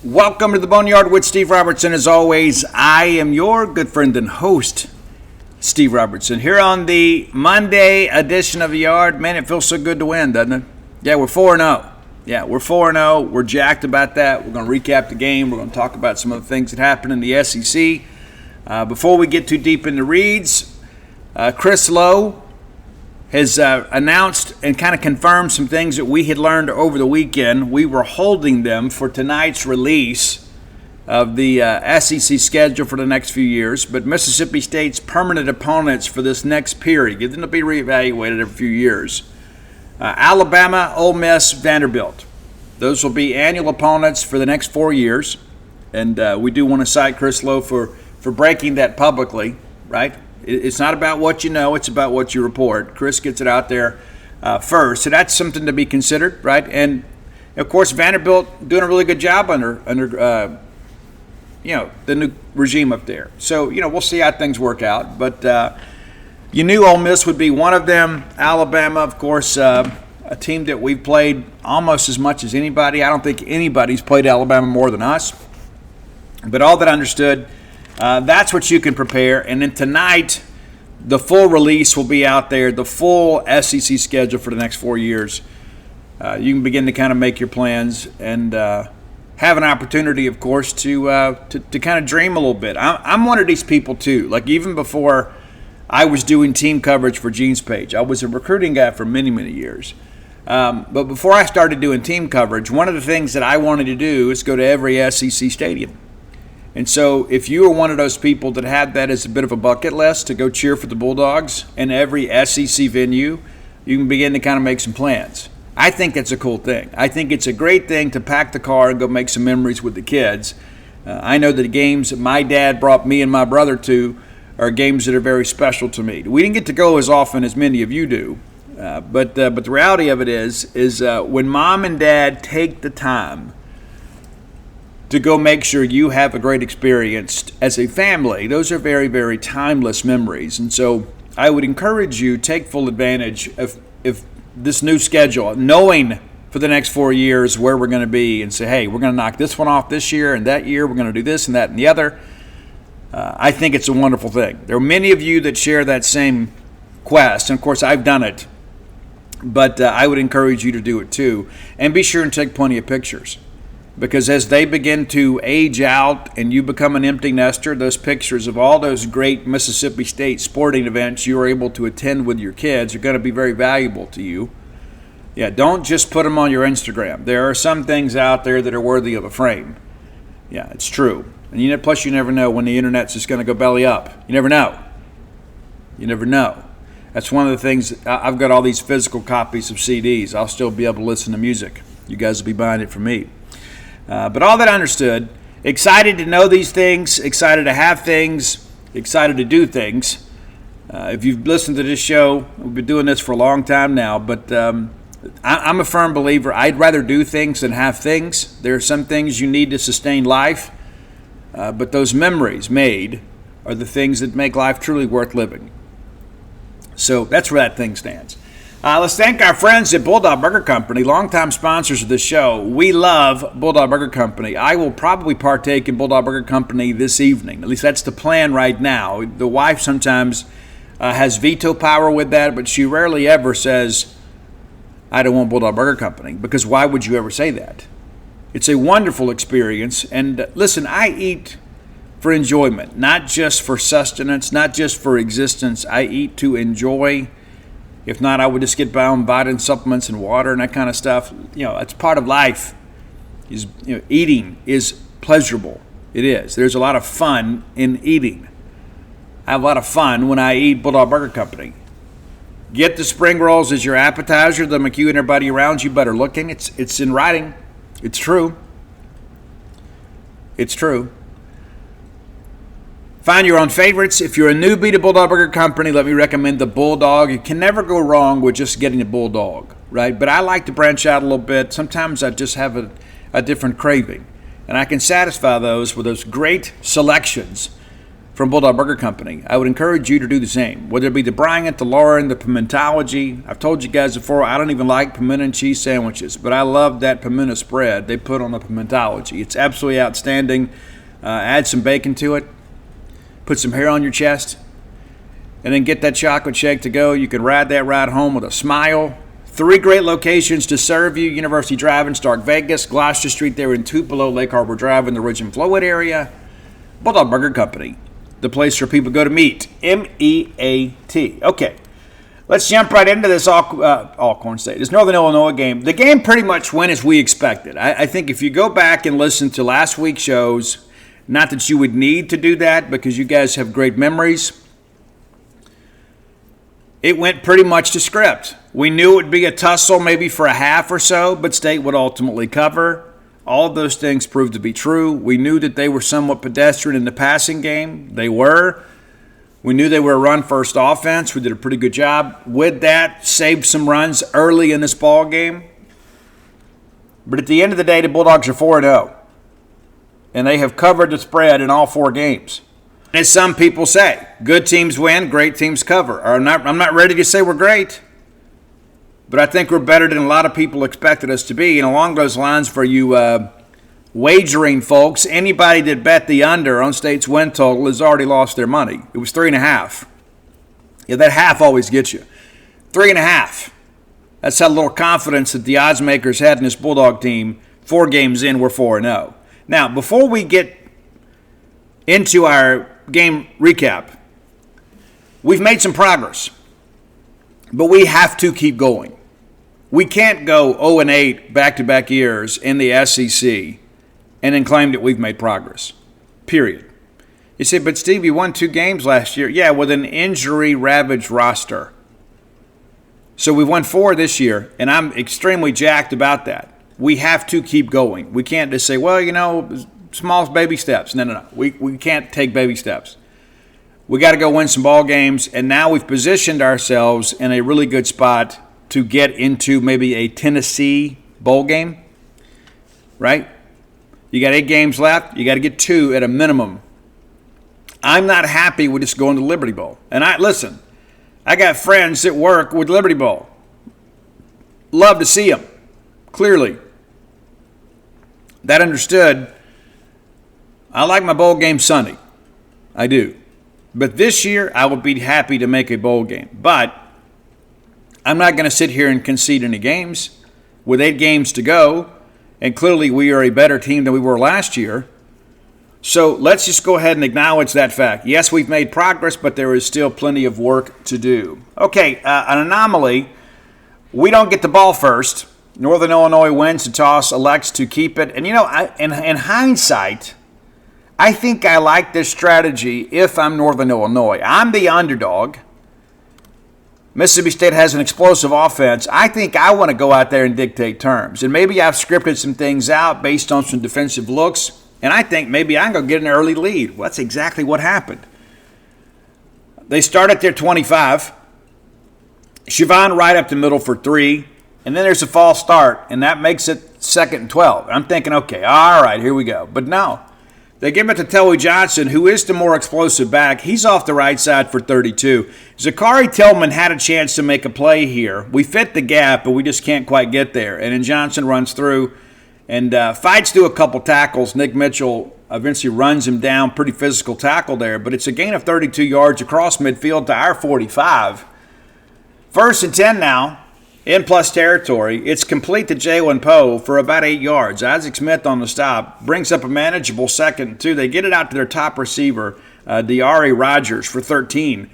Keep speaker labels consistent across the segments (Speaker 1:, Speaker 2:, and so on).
Speaker 1: Welcome to the Boneyard with Steve Robertson. As always, I am your good friend and host, Steve Robertson. Here on the Monday edition of the Yard. Man, it feels so good to win, doesn't it? Yeah, we're 4-0. We're 4-0. We're jacked about that. We're going to recap the game. We're going to talk about some of the things that happened in the SEC. Before we get too deep in the reads, Chris Lowe has announced and kind of confirmed some things that we had learned over the weekend. We were holding them for tonight's release of the SEC schedule for the next few years, but Mississippi State's permanent opponents for this next period, get them to be reevaluated every few years. Alabama, Ole Miss, Vanderbilt. Those will be annual opponents for the next 4 years, and we do want to cite Chris Lowe for breaking that publicly, right? It's not about what you know, it's about what you report. Chris gets it out there first, so that's something to be considered, right? And, of course, Vanderbilt doing a really good job under the new regime up there. So, we'll see how things work out. But you knew Ole Miss would be one of them. Alabama, of course, a team that we've played almost as much as anybody. I don't think anybody's played Alabama more than us. But all that understood, that's what you can prepare. And then tonight, the full release will be out there, the full SEC schedule for the next 4 years. You can begin to kind of make your plans and have an opportunity, of course, to kind of dream a little bit. I'm one of these people, too. Like, even before I was doing team coverage for Gene's Page, I was a recruiting guy for many, many years. But before I started doing team coverage, one of the things that I wanted to do is go to every SEC stadium. And so if you were one of those people that had that as a bit of a bucket list to go cheer for the Bulldogs in every SEC venue, you can begin to kind of make some plans. I think that's a cool thing. I think it's a great thing to pack the car and go make some memories with the kids. I know that the games that my dad brought me and my brother to are games that are very special to me. We didn't get to go as often as many of you do. But the reality of it is when mom and dad take the time to go make sure you have a great experience as a family, those are very, very timeless memories. And so I would encourage you, take full advantage of this new schedule, knowing for the next 4 years where we're going to be, and say, hey, we're going to knock this one off this year, and that year we're going to do this and that and the other. I think it's a wonderful thing. There are many of you that share that same quest, and of course I've done it, but I would encourage you to do it too. And be sure and take plenty of pictures. Because as they begin to age out and you become an empty nester, those pictures of all those great Mississippi State sporting events you were able to attend with your kids are going to be very valuable to you. Yeah, don't just put them on your Instagram. There are some things out there that are worthy of a frame. Yeah, it's true. And plus you never know when the internet's just going to go belly up. You never know. You never know. That's one of the things. I've got all these physical copies of CDs. I'll still be able to listen to music. You guys will be buying it from me. But all that understood, excited to know these things, excited to have things, excited to do things. If you've listened to this show, we've been doing this for a long time now, but I'm a firm believer. I'd rather do things than have things. There are some things you need to sustain life, but those memories made are the things that make life truly worth living. So that's where that thing stands. Let's thank our friends at Bulldog Burger Company, longtime sponsors of the show. We love Bulldog Burger Company. I will probably partake in Bulldog Burger Company this evening. At least that's the plan right now. The wife sometimes has veto power with that, but she rarely ever says, I don't want Bulldog Burger Company, because why would you ever say that? It's a wonderful experience. And listen, I eat for enjoyment, not just for sustenance, not just for existence. I eat to enjoy. If not, I would just get by on vitamin supplements and water and that kind of stuff. It's part of life. Eating is pleasurable. It is. There's a lot of fun in eating. I have a lot of fun when I eat Bulldog Burger Company. Get the spring rolls as your appetizer. They'll make you and everybody around you better looking. It's in writing. It's true. It's true. Find your own favorites. If you're a newbie to Bulldog Burger Company, let me recommend the Bulldog. You can never go wrong with just getting a Bulldog, right? But I like to branch out a little bit. Sometimes I just have a different craving. And I can satisfy those with those great selections from Bulldog Burger Company. I would encourage you to do the same, whether it be the Bryant, the Lauren, the Pimentology. I've told you guys before, I don't even like pimento and cheese sandwiches, but I love that pimento spread they put on the Pimentology. It's absolutely outstanding. Add some bacon to it, put some hair on your chest, and then get that chocolate shake to go. You can ride that ride home with a smile. 3 great locations to serve you: University Drive in Stark Vegas, Gloucester Street there in Tupelo, Lake Harbor Drive in the Ridge and Flowwood area. Bulldog Burger Company, the place where people go to meet. M-E-A-T. Okay, let's jump right into this Alcorn State, this Northern Illinois game. The game pretty much went as we expected. I think if you go back and listen to last week's shows, not that you would need to do that because you guys have great memories, it went pretty much to script. We knew it would be a tussle maybe for a half or so, but State would ultimately cover. All of those things proved to be true. We knew that they were somewhat pedestrian in the passing game. They were. We knew they were a run-first offense. We did a pretty good job with that, saved some runs early in this ball game. But at the end of the day, the Bulldogs are 4-0, and they have covered the spread in all 4 games. As some people say, good teams win, great teams cover. I'm not ready to say we're great, but I think we're better than a lot of people expected us to be. And along those lines, for you wagering folks, anybody that bet the under on State's win total has already lost their money. It was 3.5. Yeah, that half always gets you. 3.5. That's how little confidence that the odds makers had in this Bulldog team. 4 games in, we're 4-0. Now, before we get into our game recap, we've made some progress, but we have to keep going. We can't go 0-8 back-to-back years in the SEC and then claim that we've made progress, period. You say, but Steve, you won 2 games last year. Yeah, with an injury-ravaged roster. So we've won 4 this year, and I'm extremely jacked about that. We have to keep going. We can't just say, well, small baby steps. No. We can't take baby steps. We got to go win some ball games, and now we've positioned ourselves in a really good spot to get into maybe a Tennessee bowl game, right? You got 8 games left. You got to get 2 at a minimum. I'm not happy with just going to Liberty Bowl. And I got friends that work with Liberty Bowl. Love to see them, clearly. That understood, I like my bowl game Sunday. I do. But this year, I would be happy to make a bowl game. But I'm not going to sit here and concede any games. With 8 games to go, and clearly we are a better team than we were last year. So let's just go ahead and acknowledge that fact. Yes, we've made progress, but there is still plenty of work to do. Okay, an anomaly. We don't get the ball first. Northern Illinois wins the toss, elects to keep it. And, in hindsight, I think I like this strategy if I'm Northern Illinois. I'm the underdog. Mississippi State has an explosive offense. I think I want to go out there and dictate terms. And maybe I've scripted some things out based on some defensive looks. And I think maybe I'm going to get an early lead. Well, that's exactly what happened. They start at their 25. Siobhan right up the middle for 3. And then there's a false start, and that makes it 2nd and 12. I'm thinking, okay, all right, here we go. But no. They give it to Telly Johnson, who is the more explosive back. He's off the right side for 32. Zachary Tillman had a chance to make a play here. We fit the gap, but we just can't quite get there. And then Johnson runs through and fights through a couple tackles. Nick Mitchell eventually runs him down. Pretty physical tackle there. But it's a gain of 32 yards across midfield to our 45. 1st and 10 now. In plus territory, it's complete to Jalen Poe for about 8 yards. Isaac Smith on the stop brings up a manageable 2nd and 2. They get it out to their top receiver, Diari Rogers, for 13.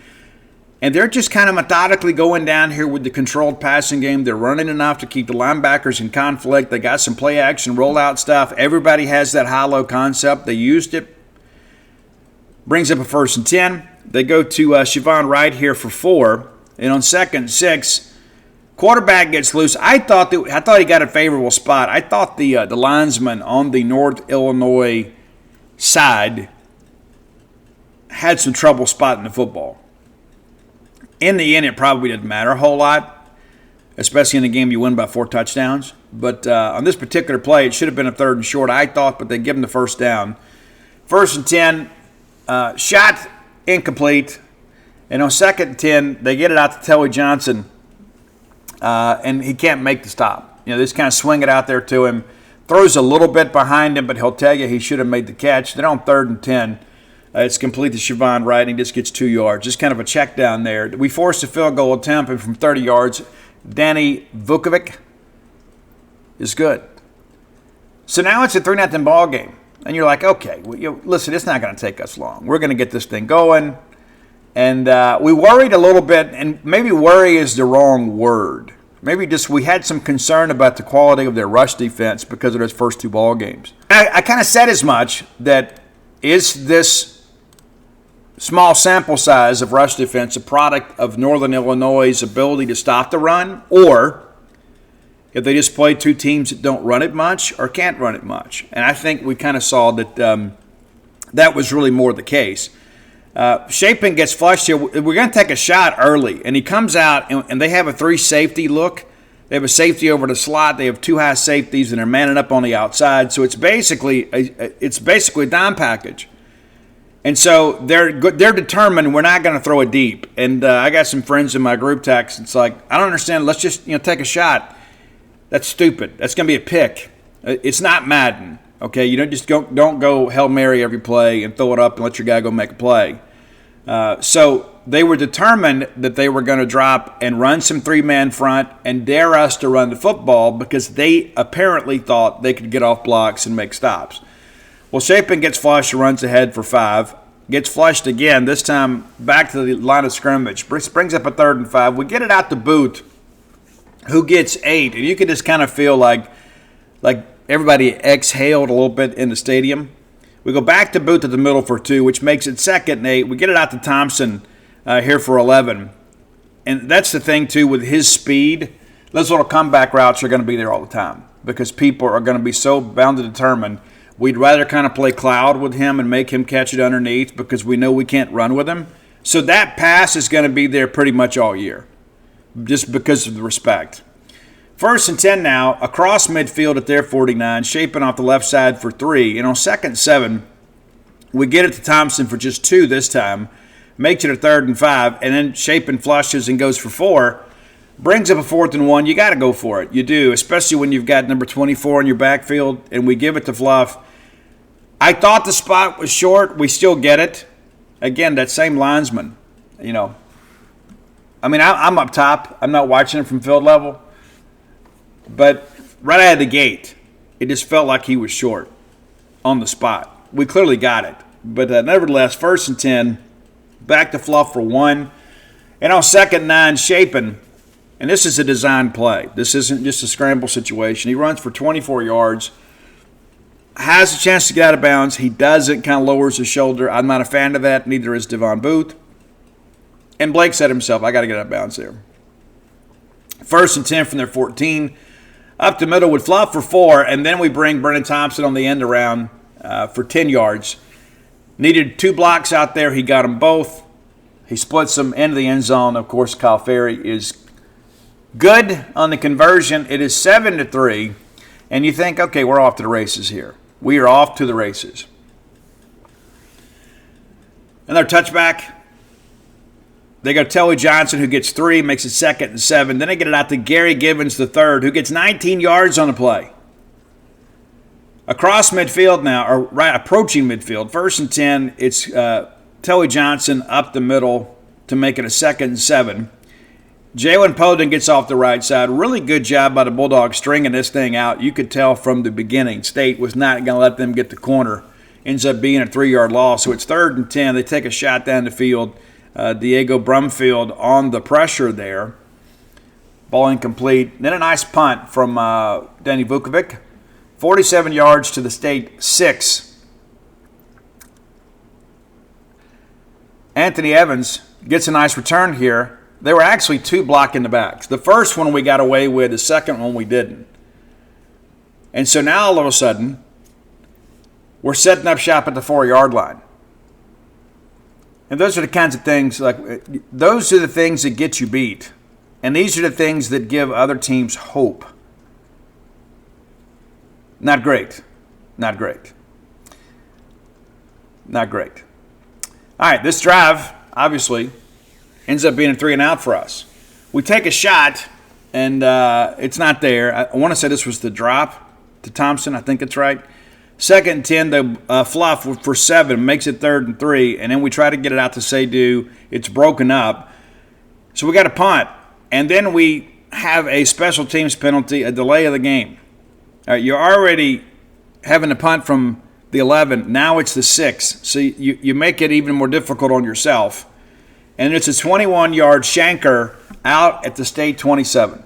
Speaker 1: And they're just kind of methodically going down here with the controlled passing game. They're running enough to keep the linebackers in conflict. They got some play action, rollout stuff. Everybody has that hollow concept. They used it. Brings up a 1st and 10. They go to Siobhan Wright here for 4. And on 2nd and 6, quarterback gets loose. I thought he got a favorable spot. I thought the linesman on the North Illinois side had some trouble spotting the football. In the end, it probably didn't matter a whole lot, especially in a game you win by 4 touchdowns. But on this particular play, it should have been a 3rd and short, I thought, but they give him the 1st down. 1st and 10, Shot incomplete. And on 2nd and 10, they get it out to Telly Johnson, and he can't make the stop. They just kind of swing it out there to him. Throws a little bit behind him, but he'll tell you he should have made the catch. Then on 3rd and 10, it's complete to Siobhan Wright, and he just gets 2 yards. Just kind of a check down there. We forced a field goal attempt, and from 30 yards, Danny Vukovic is good. So now it's a 3-0 ball game. And you're like, okay, listen, it's not going to take us long. We're going to get this thing going. And we worried a little bit, and maybe worry is the wrong word. Maybe just we had some concern about the quality of their rush defense because of those first 2 ball games. I kind of said as much, that is this small sample size of rush defense a product of Northern Illinois' ability to stop the run, or if they just play 2 teams that don't run it much or can't run it much. And I think we kind of saw that that was really more the case. Chapin gets flushed here. We're going to take a shot early, and he comes out, and they have a 3 safety look. They have a safety over the slot. They have 2 high safeties, and they're manning up on the outside. So it's basically a dime package. And so they're determined we're not going to throw it deep. And I got some friends in my group text. It's like, I don't understand. Let's just take a shot. That's stupid. That's going to be a pick. It's not Madden. Okay, you don't go Hail Mary every play and throw it up and let your guy go make a play. So they were determined that they were going to drop and run some 3-man front and dare us to run the football because they apparently thought they could get off blocks and make stops. Well, Chapin gets flushed, runs ahead for 5, gets flushed again, this time back to the line of scrimmage, brings up a 3rd and 5. We get it out to Booth, who gets 8, and you can just kind of feel like everybody exhaled a little bit in the stadium. We go back to Booth at the middle for 2, which makes it 2nd and 8. We get it out to Thompson here for 11. And that's the thing, too, with his speed. Those little comeback routes are going to be there all the time because people are going to be so bound to determine. We'd rather kind of play cloud with him and make him catch it underneath because we know we can't run with him. So that pass is going to be there pretty much all year just because of the respect. 1st and 10 now, across midfield at their 49, Chapin off the left side for 3. And on 2nd and 7, we get it to Thompson for just 2 this time, makes it a 3rd and 5, and then Chapin flushes and goes for 4, brings up a 4th and 1. You got to go for it. You do, especially when you've got number 24 in your backfield, and we give it to Fluff. I thought the spot was short. We still get it. Again, that same linesman, I mean, I'm up top. I'm not watching it from field level. But right out of the gate, it just felt like he was short on the spot. We clearly got it. But nevertheless, 1st and 10, back to Fluff for 1. And on 2nd and 9, Chapin, and this is a design play. This isn't just a scramble situation. He runs for 24 yards, has a chance to get out of bounds. He doesn't, kind of lowers his shoulder. I'm not a fan of that. Neither is Devon Booth. And Blake said himself, I got to get out of bounds there. 1st and 10 from their 14. Up the middle with Fluff for 4, and then we bring Brennan Thompson on the end around for 10 yards. Needed 2 blocks out there. He got them both. He splits them into the end zone. Of course, Kyle Ferry is good on the conversion. It is 7-3, and you think, okay, we're off to the races here. We are off to the races. And their touchback. They go Telly Johnson, who gets 3, makes it 2nd and 7. Then they get it out to Gary Givens III, who gets 19 yards on the play. Across midfield now, or right approaching midfield, 1st and 10, it's Telly Johnson up the middle to make it a 2nd and 7. Jalen Poden gets off the right side. Really good job by the Bulldogs stringing this thing out. You could tell from the beginning, State was not going to let them get the corner. Ends up being a 3-yard loss. So it's 3rd and 10. They take a shot down the field. Diego Brumfield on the pressure there. Ball incomplete. Then a nice punt from Danny Vukovic. 47 yards to the State 6. Anthony Evans gets a nice return here. There were actually 2 blocking the backs. The first one we got away with. The second one we didn't. And so now all of a sudden, we're setting up shop at the 4-yard line. And those are the kinds of things, those are the things that get you beat. And these are the things that give other teams hope. Not great. Not great. Not great. All right, this drive, obviously, ends up being a 3-and-out for us. We take a shot, and it's not there. I want to say this was the drop to Thompson. I think that's right. 2nd and 10, the fluff for 7 makes it 3rd and 3, and then we try to get it out to Seydoux. It's broken up. So we got a punt, and then we have a special teams penalty, a delay of the game. All right, you're already having a punt from the 11. Now it's the 6. So you make it even more difficult on yourself. And it's a 21-yard shanker out at the state 27.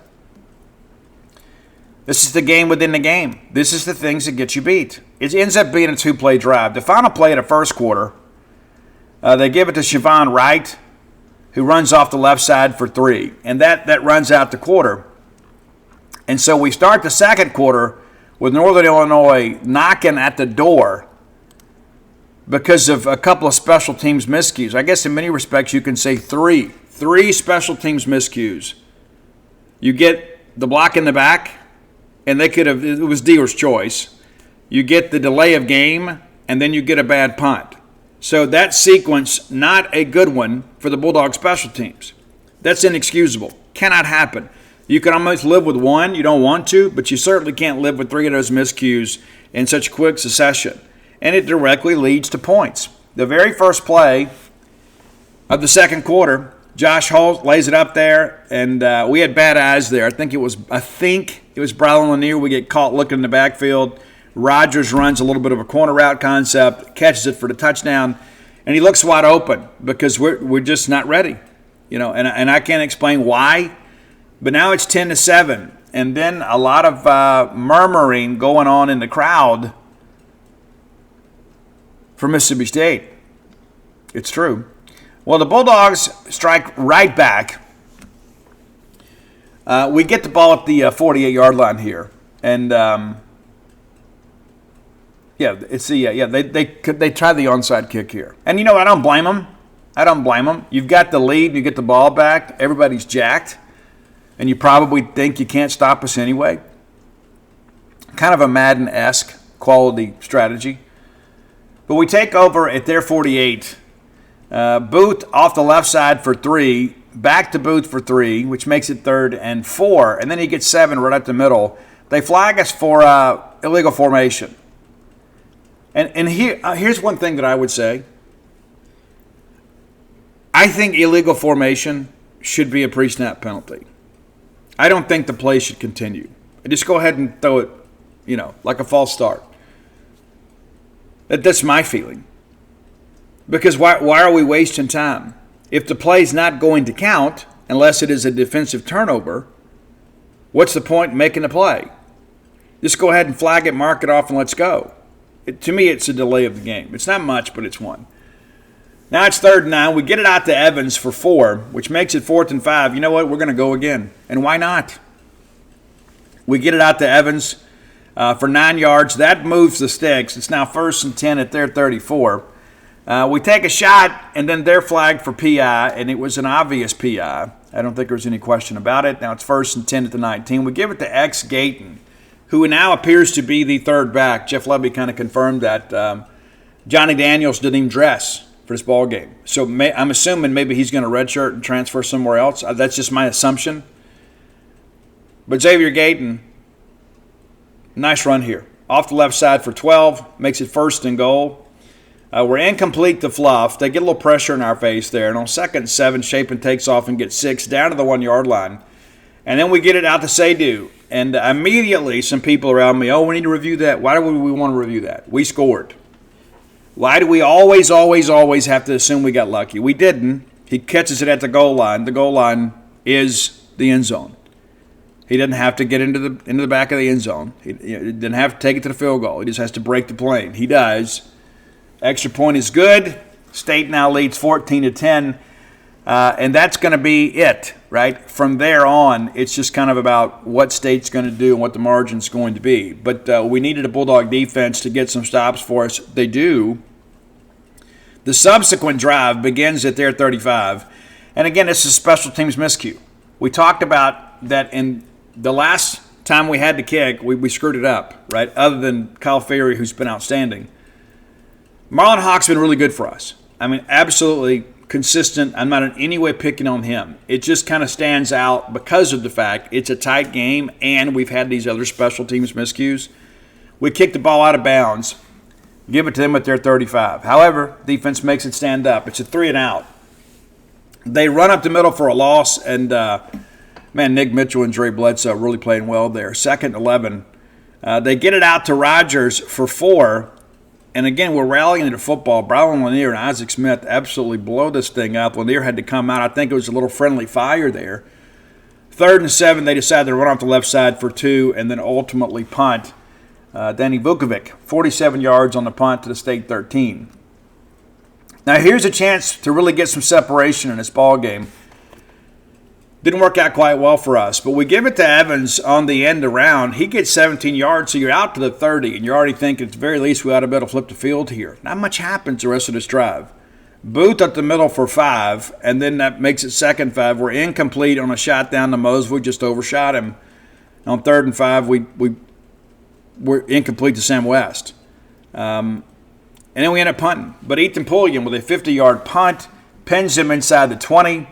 Speaker 1: This is the game within the game. This is the things that get you beat. It ends up being a 2-play drive. The final play of the first quarter, they give it to Siobhan Wright, who runs off the left side for 3. And that runs out the quarter. And so we start the second quarter with Northern Illinois knocking at the door because of a couple of special teams miscues. I guess in many respects you can say 3. 3 special teams miscues. You get the block in the back, and it was dealer's choice. You get the delay of game, and then you get a bad punt. So that sequence, not a good one for the Bulldogs special teams. That's inexcusable. Cannot happen. You can almost live with 1. You don't want to, but you certainly can't live with 3 of those miscues in such quick succession. And it directly leads to points. The very first play of the second quarter, Josh Holt lays it up there, and we had bad eyes there. I think it was Brylan Lanier. We get caught looking in the backfield. Rogers runs a little bit of a corner route concept, catches it for the touchdown, and he looks wide open because we're just not ready, And I can't explain why, but now it's 10-7, and then a lot of murmuring going on in the crowd for Mississippi State. It's true. Well, the Bulldogs strike right back. We get the ball at the 48-yard line here, and they try the onside kick here, and I don't blame them. You've got the lead, you get the ball back, everybody's jacked, and you probably think you can't stop us anyway. Kind of a Madden-esque quality strategy, but we take over at their 48. Booth off the left side for 3, back to Booth for 3, which makes it 3rd and 4, and then he gets 7 right up the middle. They flag us for illegal formation. And here's one thing that I would say. I think illegal formation should be a pre-snap penalty. I don't think the play should continue. Just go ahead and throw it, like a false start. That's my feeling. Because why are we wasting time? If the play's not going to count, unless it is a defensive turnover, what's the point in making the play? Just go ahead and flag it, mark it off, and let's go. To me, it's a delay of the game. It's not much, but it's 1. Now it's 3rd and 9. We get it out to Evans for 4, which makes it 4th and 5. You know what? We're going to go again. And why not? We get it out to Evans for 9 yards. That moves the sticks. It's now 1st and 10 at their 34. We take a shot, and then they're flagged for PI, and it was an obvious PI. I don't think there was any question about it. Now it's 1st and 10 at the 19. We give it to X Gayton, who now appears to be the 3rd back. Jeff Levy kind of confirmed that. Johnny Daniels didn't even dress for this ball game. So I'm assuming maybe he's going to redshirt and transfer somewhere else. That's just my assumption. But Xavier Gayton, nice run here. Off the left side for 12, makes it 1st and goal. We're incomplete to Fluff. They get a little pressure in our face there. And on 2nd and 7, Shapen takes off and gets 6 down to the 1-yard line. And then we get it out to Seydoux. And immediately some people around me, we need to review that. Why do we want to review that? We scored. Why do we always have to assume we got lucky? We didn't. He catches it at the goal line. The goal line is the end zone. He doesn't have to get into the back of the end zone. He didn't have to take it to the field goal. He just has to break the plane. He does. Extra point is good. State now leads 14-10. And that's going to be it, right? From there on, it's just kind of about what State's going to do and what the margin's going to be. But we needed a Bulldog defense to get some stops for us. They do. The subsequent drive begins at their 35. And again, this is special teams miscue. We talked about that in the last time we had to kick, we screwed it up, right? Other than Kyle Ferry, who's been outstanding. Marlon Hawk's been really good for us. absolutely consistent. I'm not in any way picking on him. It just kind of stands out because of the fact it's a tight game and we've had these other special teams miscues. We kick the ball out of bounds, give it to them at their 35. However, defense makes it stand up. It's a 3-and-out. They run up the middle for a loss, and, Nick Mitchell and Dre Bledsoe really playing well there. 2nd and 11. They get it out to Rodgers for 4. And again, we're rallying into football. Brian Lanier and Isaac Smith absolutely blow this thing up. Lanier had to come out. I think it was a little friendly fire there. 3rd and 7, they decided to run off the left side for 2 and then ultimately punt. Danny Vukovic, 47 yards on the punt to the State 13. Now here's a chance to really get some separation in this ball game. Didn't work out quite well for us, but we give it to Evans on the end around. He gets 17 yards, so you're out to the 30, and you're already thinking at the very least we ought to be able to flip the field here. Not much happens the rest of this drive. Booth up the middle for 5, and then that makes it 2nd 5. We're incomplete on a shot down to Mose. We just overshot him. On 3rd and 5, we're incomplete to Sam West. And then we end up punting. But Ethan Pulliam with a 50-yard punt pins him inside the 20.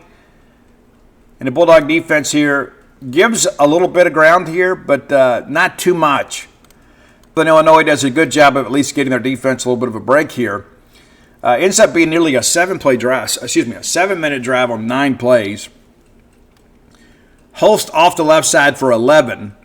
Speaker 1: And the Bulldog defense here gives a little bit of ground here, but not too much. But Illinois does a good job of at least getting their defense a little bit of a break here. Ends up being nearly a 7-minute drive on 9 plays. Holst off the left side for 11.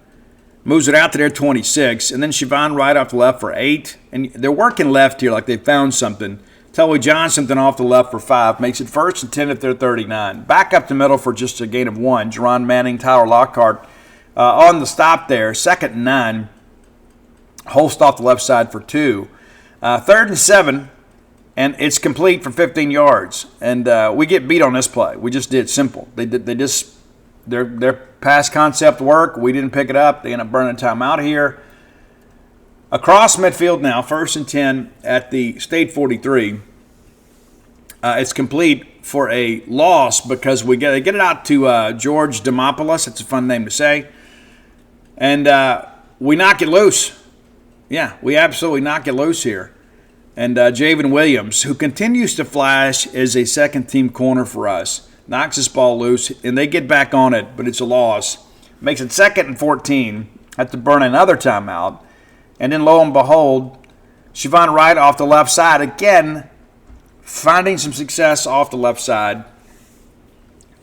Speaker 1: Moves it out to their 26. And then Siobhan Wright off the left for 8. And they're working left here like they found something. Tully Johnson then off the left for 5. Makes it 1st and 10 at their 39. Back up the middle for just a gain of 1. Jerron Manning, Tyler Lockhart on the stop there. 2nd and 9. Holst off the left side for 2. 3rd and 7. And it's complete for 15 yards. And we get beat on this play. We just did. Simple. Their pass concept work. We didn't pick it up. They end up burning time out here. Across midfield now, 1st and 10 at the State 43. It's complete for a loss because they get it out to George Demopoulos. That's a fun name to say. And we knock it loose. Yeah, we absolutely knock it loose here. And Javen Williams, who continues to flash as a second-team corner for us, knocks this ball loose, and they get back on it, but it's a loss. Makes it 2nd and 14. Have to burn another timeout. And then, lo and behold, Siobhan Wright off the left side. Again, finding some success off the left side.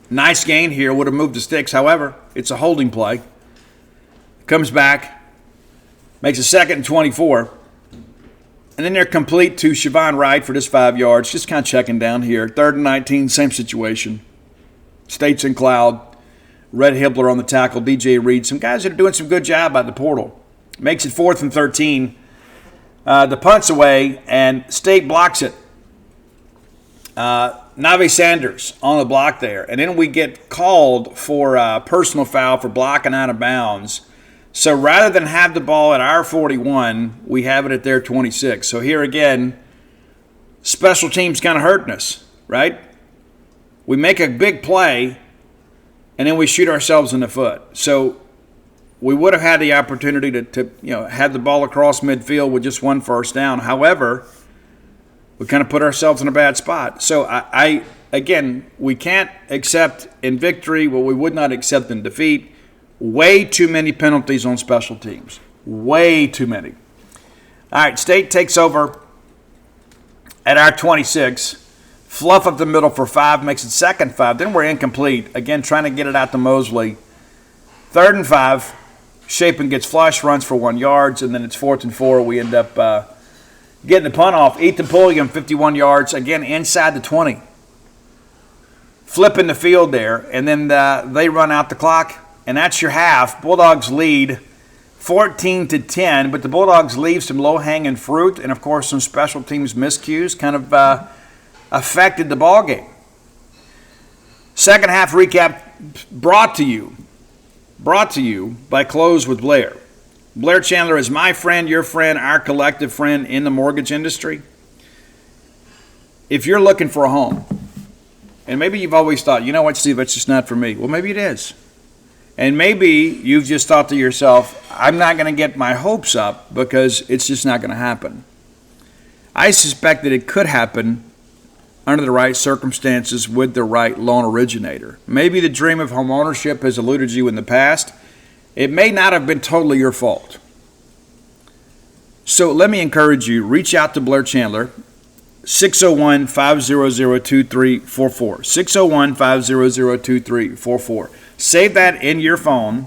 Speaker 1: Nice gain here. Would have moved the sticks. However, it's a holding play. Comes back. Makes it 2nd and 24. And then they're complete to Siobhan Wright for just 5 yards. Just kind of checking down here. 3rd and 19, same situation. States and Cloud. Red Hibbler on the tackle. DJ Reed. Some guys that are doing some good job out the portal. Makes it 4th and 13. The punt's away, and State blocks it. Navi Sanders on the block there. And then we get called for a personal foul for blocking out of bounds. So rather than have the ball at our 41, we have it at their 26. So here again, special teams kind of hurting us, right? We make a big play, and then we shoot ourselves in the foot. So we would have had the opportunity to have the ball across midfield with just 1 first down. However, we kind of put ourselves in a bad spot. So, again, we can't accept in victory what we would not accept in defeat. Way too many penalties on special teams. Way too many. All right, State takes over at our 26. Fluff up the middle for 5, makes it 2nd 5. Then we're incomplete. Again, trying to get it out to Mosley. 3rd and 5. Shapen gets flush, runs for 1 yard, and then it's 4th and 4. We end up getting the punt off. Ethan Pulliam, 51 yards, again inside the 20. Flipping the field there, and then they run out the clock, and that's your half. Bulldogs lead 14-10, but the Bulldogs leave some low-hanging fruit, and of course some special teams miscues kind of affected the ball game. Second half recap brought to you by Close with Blair. Blair Chandler is my friend, your friend, our collective friend in the mortgage industry. If you're looking for a home, and maybe you've always thought, you know what, Steve, that's just not for me. Well, maybe it is. And maybe you've just thought to yourself, I'm not going to get my hopes up because it's just not going to happen. I suspect that it could happen under the right circumstances with the right loan originator. Maybe the dream of home ownership has eluded you in the past. It may not have been totally your fault. So let me encourage you, reach out to Blair Chandler, 601-500-2344, 601-500-2344. Save that in your phone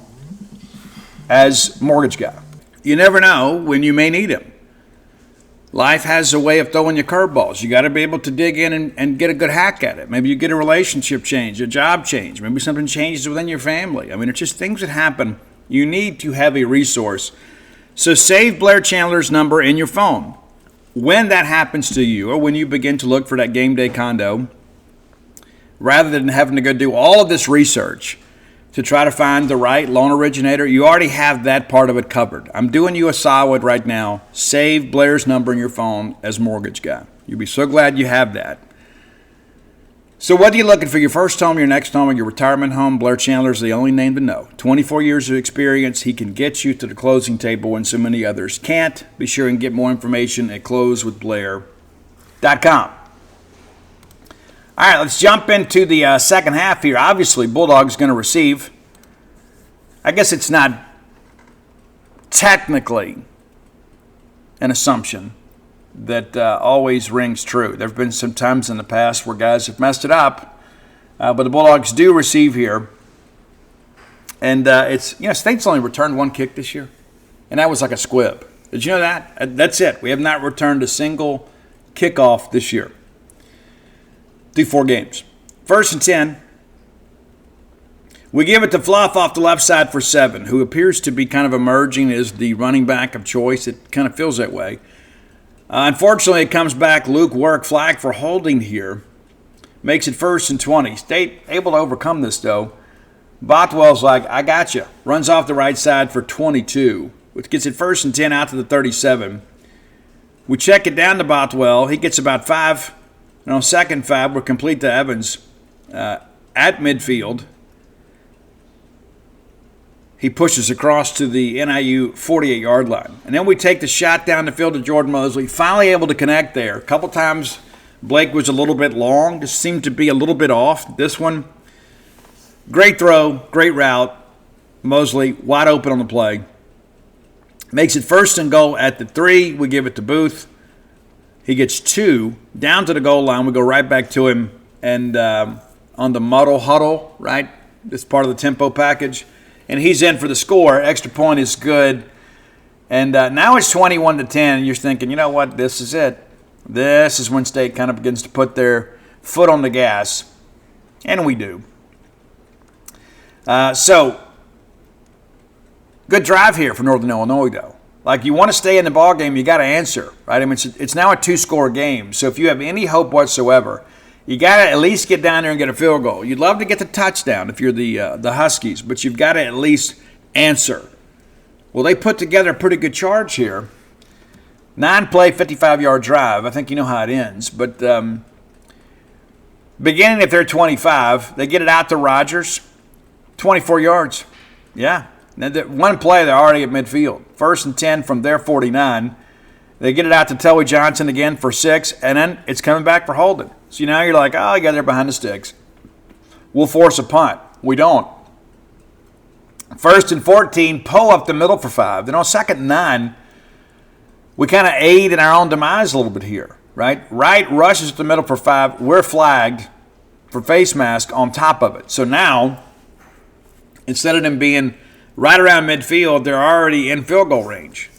Speaker 1: as Mortgage Guy. You never know when you may need him. Life has a way of throwing you curveballs. You got to be able to dig in and get a good hack at it. Maybe you get a relationship change, a job change. Maybe something changes within your family. I mean, it's just things that happen. You need to have a resource. So save Blair Chandler's number in your phone. When that happens to you, or when you begin to look for that game day condo, rather than having to go do all of this research to try to find the right loan originator, you already have that part of it covered. I'm doing you a solid right now. Save Blair's number in your phone as Mortgage Guy. You'll be so glad you have that. So whether you're looking for your first home, your next home, or your retirement home, Blair Chandler's the only name to know. 24 years of experience. He can get you to the closing table when so many others can't. Be sure and get more information at closewithblair.com. All right, let's jump into the second half here. Obviously, Bulldogs going to receive. I guess it's not technically an assumption that always rings true. There have been some times in the past where guys have messed it up, but the Bulldogs do receive here. And State's only returned one kick this year, and that was like a squib. Did you know that? That's it. We have not returned a single kickoff this year through 4 games. 1st and 10. We give it to Fluff off the left side for 7, who appears to be kind of emerging as the running back of choice. It kind of feels that way. Unfortunately, it comes back. Luke Work flag for holding here. Makes it 1st and 20. State able to overcome this, though. Bothwell's like, I got you. Runs off the right side for 22, which gets it 1st and 10 out to the 37. We check it down to Bothwell. He gets about 5. And on 2nd 5, we're complete to Evans at midfield. He pushes across to the NIU 48-yard line. And then we take the shot down the field to Jordan Mosley. Finally able to connect there. A couple times Blake was a little bit long. Just seemed to be a little bit off. This one, great throw, great route. Mosley wide open on the play. Makes it 1st and goal at the 3. We give it to Booth. He gets 2 down to the goal line. We go right back to him. And on the muddle huddle, right? This part of the tempo package. And he's in for the score. Extra point is good. And now it's 21-10. And you're thinking, you know what? This is it. This is when State kind of begins to put their foot on the gas. And we do. So, good drive here for Northern Illinois, though. Like, you want to stay in the ball game, you got to answer, right? I mean, it's now a 2-score game. So if you have any hope whatsoever, you got to at least get down there and get a field goal. You'd love to get the touchdown if you're the Huskies, but you've got to at least answer. Well, they put together a pretty good charge here. 9-play, 55-yard drive. I think you know how it ends. But beginning at their 25, they get it out to Rogers. 24 yards. Yeah. Now, one play, they're already at midfield. 1st and 10 from their 49. They get it out to Telly Johnson again for 6, and then it's coming back for holding. So now you're like, oh, you got there behind the sticks. We'll force a punt. We don't. 1st and 14, Poe up the middle for 5. Then on 2nd and 9, we kind of aid in our own demise a little bit here, right? Wright rushes to the middle for 5. We're flagged for face mask on top of it. So now, instead of them being right around midfield, they're already in field goal range.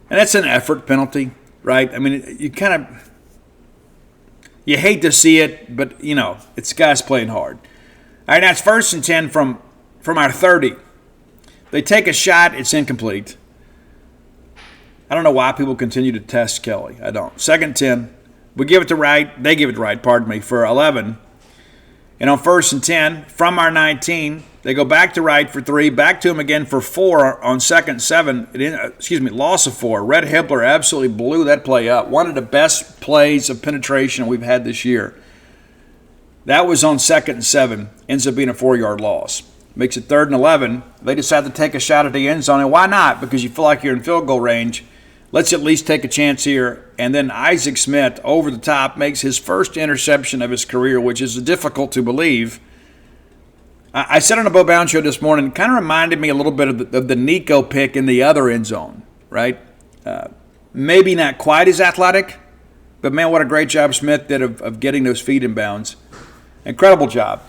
Speaker 1: And that's an effort penalty, right? I mean, you hate to see it, but, it's guys playing hard. All right, now it's 1st and 10 from our 30. They take a shot. It's incomplete. I don't know why people continue to test Kelly. I don't. 2nd 10. We give it to Wright. They give it to Wright, for 11. And on 1st and 10, from our 19, they go back to Wright for 3, back to him again for 4 on 2nd 7. Loss of 4. Red Hibbler absolutely blew that play up. One of the best plays of penetration we've had this year. That was on 2nd and 7. Ends up being a 4-yard loss. Makes it 3rd and 11. They decide to take a shot at the end zone. And why not? Because you feel like you're in field goal range. Let's at least take a chance here. And then Isaac Smith, over the top, makes his first interception of his career, which is difficult to believe. I said on a Bo Bound show this morning, kind of reminded me a little bit of the Nico pick in the other end zone, right? Maybe not quite as athletic, but man, what a great job Smith did of getting those feet in bounds. Incredible job.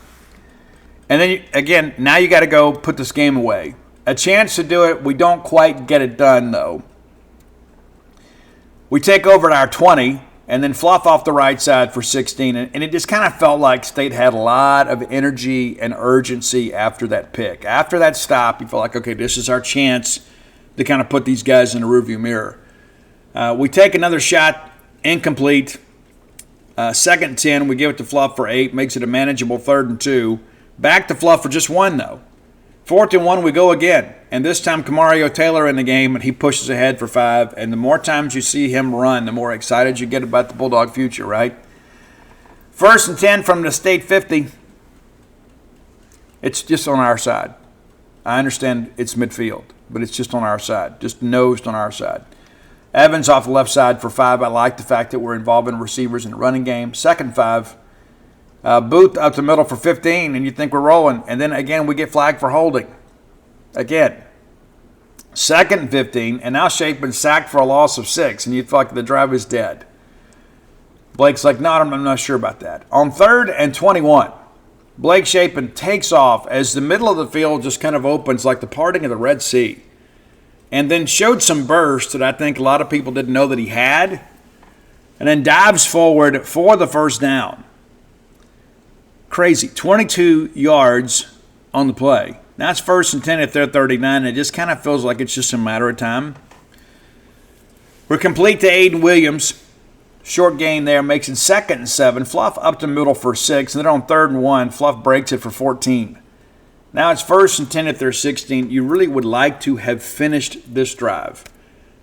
Speaker 1: And then, again, now you got to go put this game away. A chance to do it. We don't quite get it done, though. We take over at our 20 and then fluff off the right side for 16. And it just kind of felt like State had a lot of energy and urgency after that pick. After that stop, you felt like, okay, this is our chance to kind of put these guys in the rearview mirror. We take another shot, incomplete. 2nd and 10, we give it to Fluff for 8, makes it a manageable 3rd and 2. Back to Fluff for just 1, though. 4th and 1, we go again. And this time, Camario Taylor in the game, and he pushes ahead for 5. And the more times you see him run, the more excited you get about the Bulldog future, right? 1st and 10 from the State 50. It's just on our side. I understand it's midfield, but it's just on our side, just nosed on our side. Evans off the left side for 5. I like the fact that we're involving receivers in the running game. 2nd 5. Booth up the middle for 15, and you think we're rolling. And then, again, we get flagged for holding. Again. 2nd and 15, and now Shapen sacked for a loss of 6, and you feel like the drive is dead. Blake's like, no, I'm not sure about that. On 3rd and 21, Blake Shapen takes off as the middle of the field just kind of opens like the parting of the Red Sea. And then showed some burst that I think a lot of people didn't know that he had. And then dives forward for the first down. Crazy. 22 yards on the play. Now it's 1st and 10 at their 39. And it just kind of feels like it's just a matter of time. We're complete to Aiden Williams. Short gain there. Makes it 2nd and 7. Fluff up the middle for 6. And then on 3rd and 1, Fluff breaks it for 14. Now it's 1st and 10 at their 16. You really would like to have finished this drive.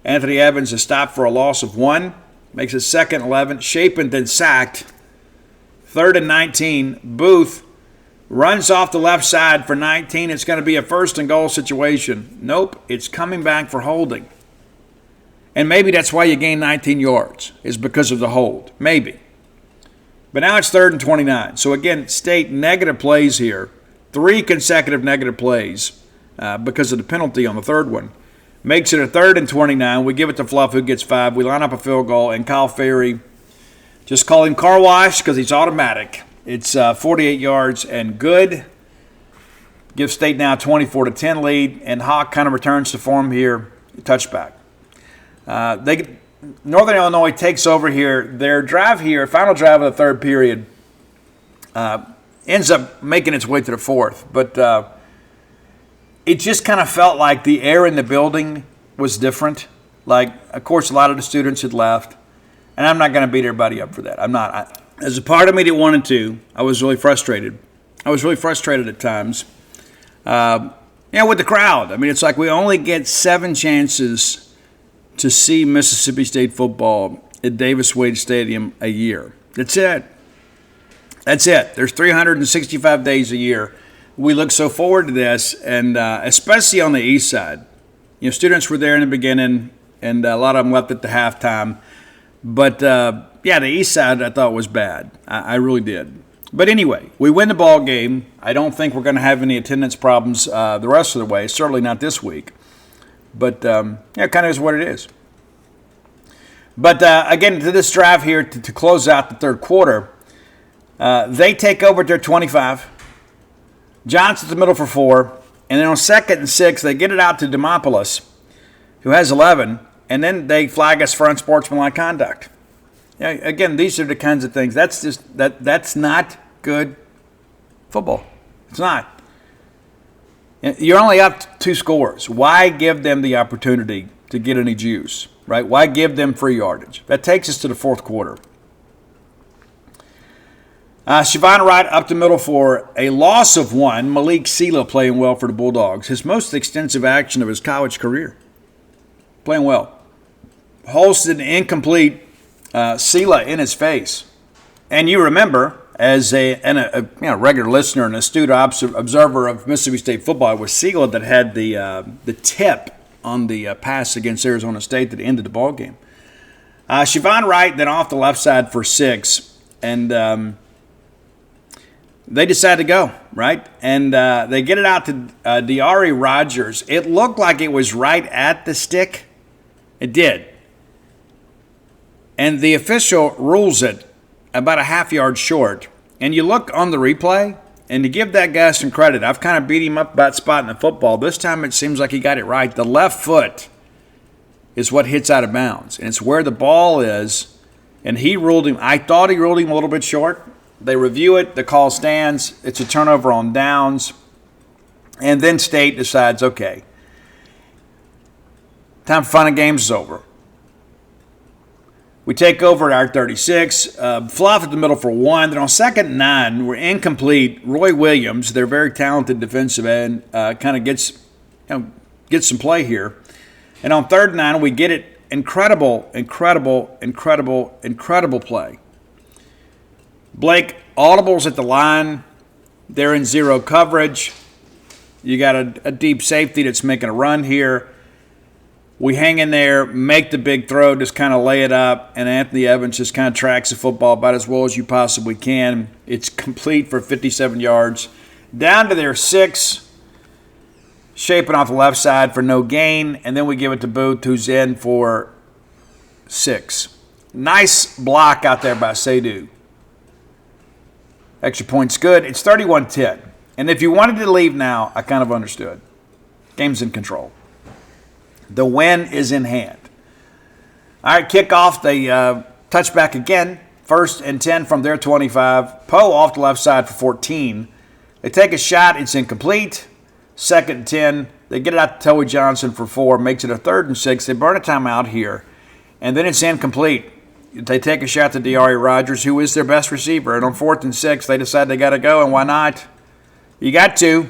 Speaker 1: Anthony Evans is stopped for a loss of 1. Makes it 2nd and 11. Shapen then sacked. 3rd and 19. Booth runs off the left side for 19. It's going to be a 1st and goal situation. Nope, it's coming back for holding. And maybe that's why you gain 19 yards, is because of the hold. Maybe. But now it's 3rd and 29. So again, State negative plays here. 3 consecutive negative plays because of the penalty on the 3rd one. Makes it a 3rd and 29. We give it to Fluff, who gets 5. We line up a field goal, and Kyle Ferry, just call him car wash because he's automatic. It's 48 yards and good. Gives State now a 24-10 lead, and Hawk kind of returns to form here. Touchback. Northern Illinois takes over here. Their drive here, final drive of the 3rd period, ends up making its way to the 4th. But it just kind of felt like the air in the building was different. Like, of course, a lot of the students had left. And I'm not going to beat everybody up for that. I'm not. As a part of me that wanted to, I was really frustrated. I was really frustrated at times. With the crowd. I mean, it's like we only get 7 chances to see Mississippi State football at Davis Wade Stadium a year. That's it. That's it. There's 365 days a year. We look so forward to this, and especially on the east side. You know, students were there in the beginning, and a lot of them left at the halftime. But, the east side I thought was bad. I really did. But anyway, we win the ball game. I don't think we're going to have any attendance problems the rest of the way, certainly not this week. But, it kind of is what it is. But, again, to this drive here to close out the 3rd quarter, they take over at their 25. Johnson's the middle for 4. And then on 2nd and 6, they get it out to Demopoulos, who has 11. And then they flag us for unsportsmanlike conduct. Yeah, again, these are the kinds of things. That's not good football. It's not. You're only up 2 scores. Why give them the opportunity to get any juice, right? Why give them free yardage? That takes us to the 4th quarter. Shavon Wright up the middle for a loss of 1. Malik Sela playing well for the Bulldogs. His most extensive action of his college career. Playing well. Holston incomplete. Sela in his face. And you remember, as a regular listener and astute observer of Mississippi State football, it was Sela that had the tip on the pass against Arizona State that ended the ball game. Siobhan Wright then off the left side for 6, and they decide to go, right? And they get it out to Diari Rogers. It looked like it was right at the stick. It did. And the official rules it about a half yard short. And you look on the replay, and to give that guy some credit, I've kind of beat him up about spotting the football. This time it seems like he got it right. The left foot is what hits out of bounds. And it's where the ball is. And he ruled him. I thought he ruled him a little bit short. They review it. The call stands. It's a turnover on downs. And then State decides, okay, time for fun and games is over. We take over at our 36. Fluff at the middle for 1. Then on 2nd and 9, we're incomplete. Roy Williams, their very talented defensive end, kind of gets some play here. And on 3rd and 9, we get it. Incredible play. Blake audibles at the line. They're in zero coverage. You got a deep safety that's making a run here. We hang in there, make the big throw, just kind of lay it up, and Anthony Evans just kind of tracks the football about as well as you possibly can. It's complete for 57 yards. Down to their 6, shaping off the left side for no gain, and then we give it to Booth, who's in for 6. Nice block out there by Seydoux. Extra point's good. It's 31-10. And if you wanted to leave now, I kind of understood. Game's in control. The win is in hand. All right, kickoff. They touch back again. 1st and 10 from their 25. Poe off the left side for 14. They take a shot. It's incomplete. 2nd and 10. They get it out to Towie Johnson for 4. Makes it a 3rd and 6. They burn a timeout here. And then it's incomplete. They take a shot to Diari Rogers, who is their best receiver. And on 4th and 6, they decide they got to go, and why not? You got to.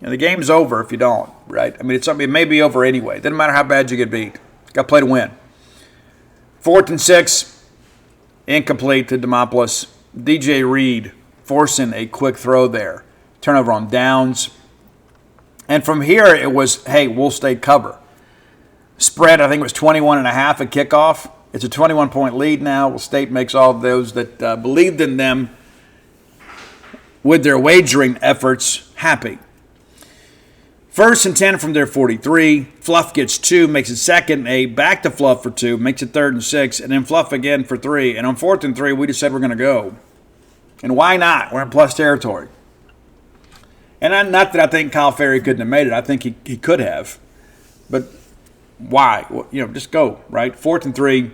Speaker 1: And the game's over if you don't, right? I mean, it may be over anyway. Doesn't matter how bad you get beat. Got to play to win. 4th and 6, incomplete to Demopoulos. DJ Reed forcing a quick throw there. Turnover on downs. And from here, it was, hey, we'll stay cover. Spread, I think it was 21.5 at kickoff. It's a 21-point lead now. Well, State makes all of those that believed in them with their wagering efforts happy. 1st and 10 from their 43. Fluff gets 2, makes it 2nd and 8. Back to Fluff for 2, makes it 3rd and 6. And then Fluff again for 3. And on 4th and 3, we just said we're going to go. And why not? We're in plus territory. And not that I think Kyle Ferry couldn't have made it. I think he could have. But why? Well, just go, right? 4th and 3.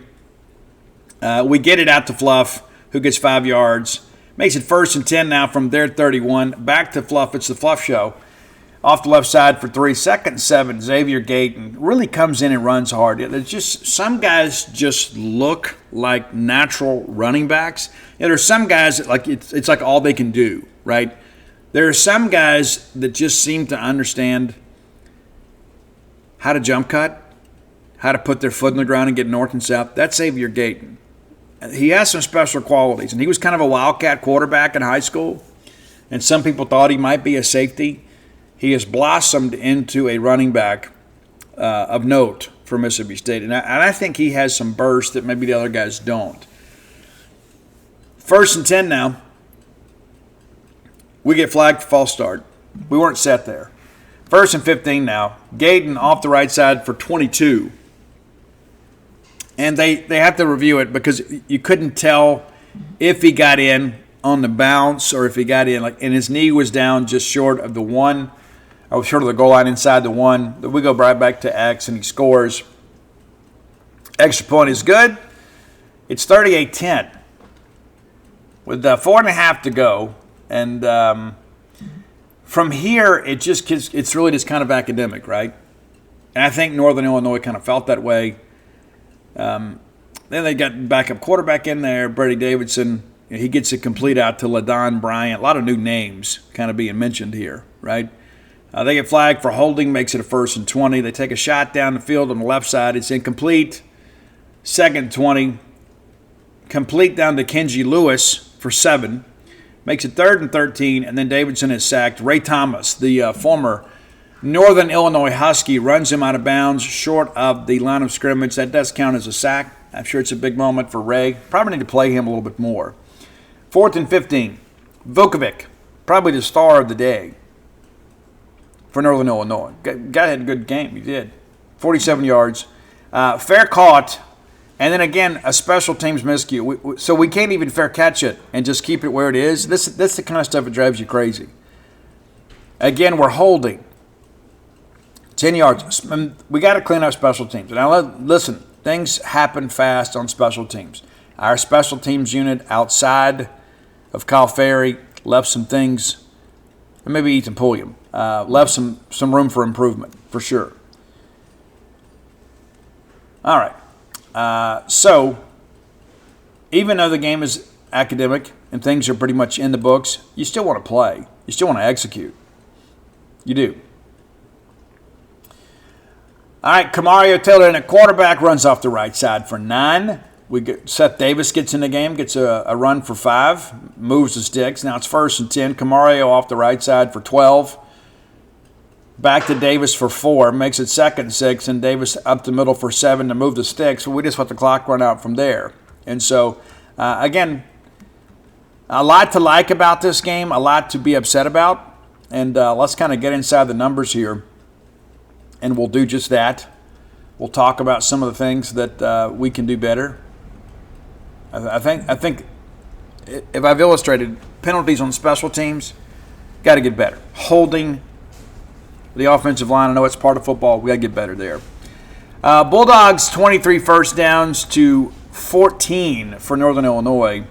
Speaker 1: We get it out to Fluff, who gets 5 yards. Makes it 1st and 10 now from their 31. Back to Fluff. It's the Fluff show. Off the left side for 3. 2nd and 7. Xavier Gayton really comes in and runs hard. There's just some guys just look like natural running backs. There's some guys that like it's like all they can do, right? There are some guys that just seem to understand how to jump cut, how to put their foot in the ground and get north and south. That's Xavier Gayton. He has some special qualities, and he was kind of a wildcat quarterback in high school, and some people thought he might be a safety. He has blossomed into a running back of note for Mississippi State, and I think he has some burst that maybe the other guys don't. 1st and 10 now. We get flagged for false start. We weren't set there. 1st and 15 now. Gayton off the right side for 22. And they have to review it because you couldn't tell if he got in on the bounce or if he got in. And his knee was down just short of the 1. I was short of the goal line inside the 1. We go right back to X, and he scores. Extra point is good. It's 38-10 with 4.5 to go. And from here, it's really just kind of academic, right? And I think Northern Illinois kind of felt that way. Then they got backup quarterback in there, Brady Davidson. He gets it complete out to LaDon Bryant. A lot of new names kind of being mentioned here, right? They get flagged for holding, makes it a 1st and 20. They take a shot down the field on the left side. It's incomplete. 2nd and 20. Complete down to Kenji Lewis for 7. Makes it 3rd and 13, and then Davidson is sacked. Ray Thomas, the former Northern Illinois Husky runs him out of bounds short of the line of scrimmage. That does count as a sack. I'm sure it's a big moment for Ray. Probably need to play him a little bit more. 4th and 15. Vukovic, probably the star of the day for Northern Illinois. Guy had a good game. He did. 47 yards. Fair caught. And then again, a special teams miscue. So we can't even fair catch it and just keep it where it is. That's the kind of stuff that drives you crazy. Again, we're holding. 10 yards. We got to clean up special teams. Now, listen, things happen fast on special teams. Our special teams unit outside of Kyle Ferry left some things, and maybe Ethan Pulliam, left some room for improvement, for sure. All right. So, even though the game is academic and things are pretty much in the books, you still want to play. You still want to execute. You do. All right, Kamario Taylor in a quarterback runs off the right side for 9. Seth Davis gets in the game, gets a run for 5, moves the sticks. Now it's 1st and 10. Kamario off the right side for 12. Back to Davis for 4, makes it 2nd and 6, and Davis up the middle for 7 to move the sticks. We just let the clock run out from there. And so, again, a lot to like about this game, a lot to be upset about. And let's kind of get inside the numbers here, and we'll do just that. We'll talk about some of the things that we can do better. I think if I've illustrated penalties on special teams, got to get better. Holding the offensive line, I know it's part of football. We got to get better there. Bulldogs 23 first downs to 14 for Northern Illinois.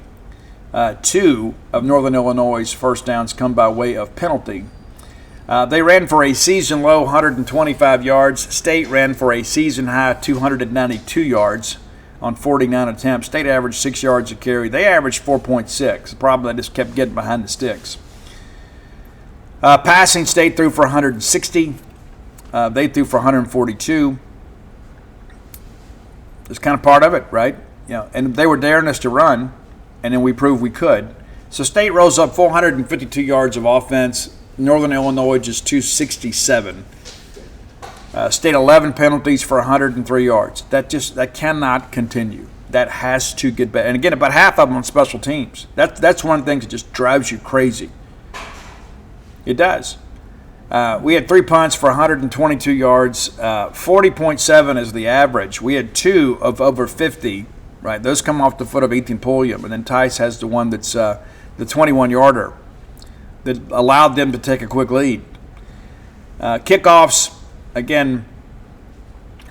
Speaker 1: 2 of Northern Illinois' first downs come by way of penalty. They ran for a season-low 125 yards. State ran for a season-high 292 yards on 49 attempts. State averaged 6 yards a carry. They averaged 4.6. The problem, they just kept getting behind the sticks. Passing, State threw for 160. They threw for 142. It's kind of part of it, right? And they were daring us to run, and then we proved we could. So State rose up 452 yards of offense. Northern Illinois just 267. State 11 penalties for 103 yards. That cannot continue. That has to get better. And again, about half of them on special teams. That's one of the things that just drives you crazy. It does. We had 3 punts for 122 yards. 40.7 is the average. We had 2 of over 50. Right, those come off the foot of Ethan Pulliam, and then Tice has the one that's the 21-yarder that allowed them to take a quick lead. Kickoffs, again,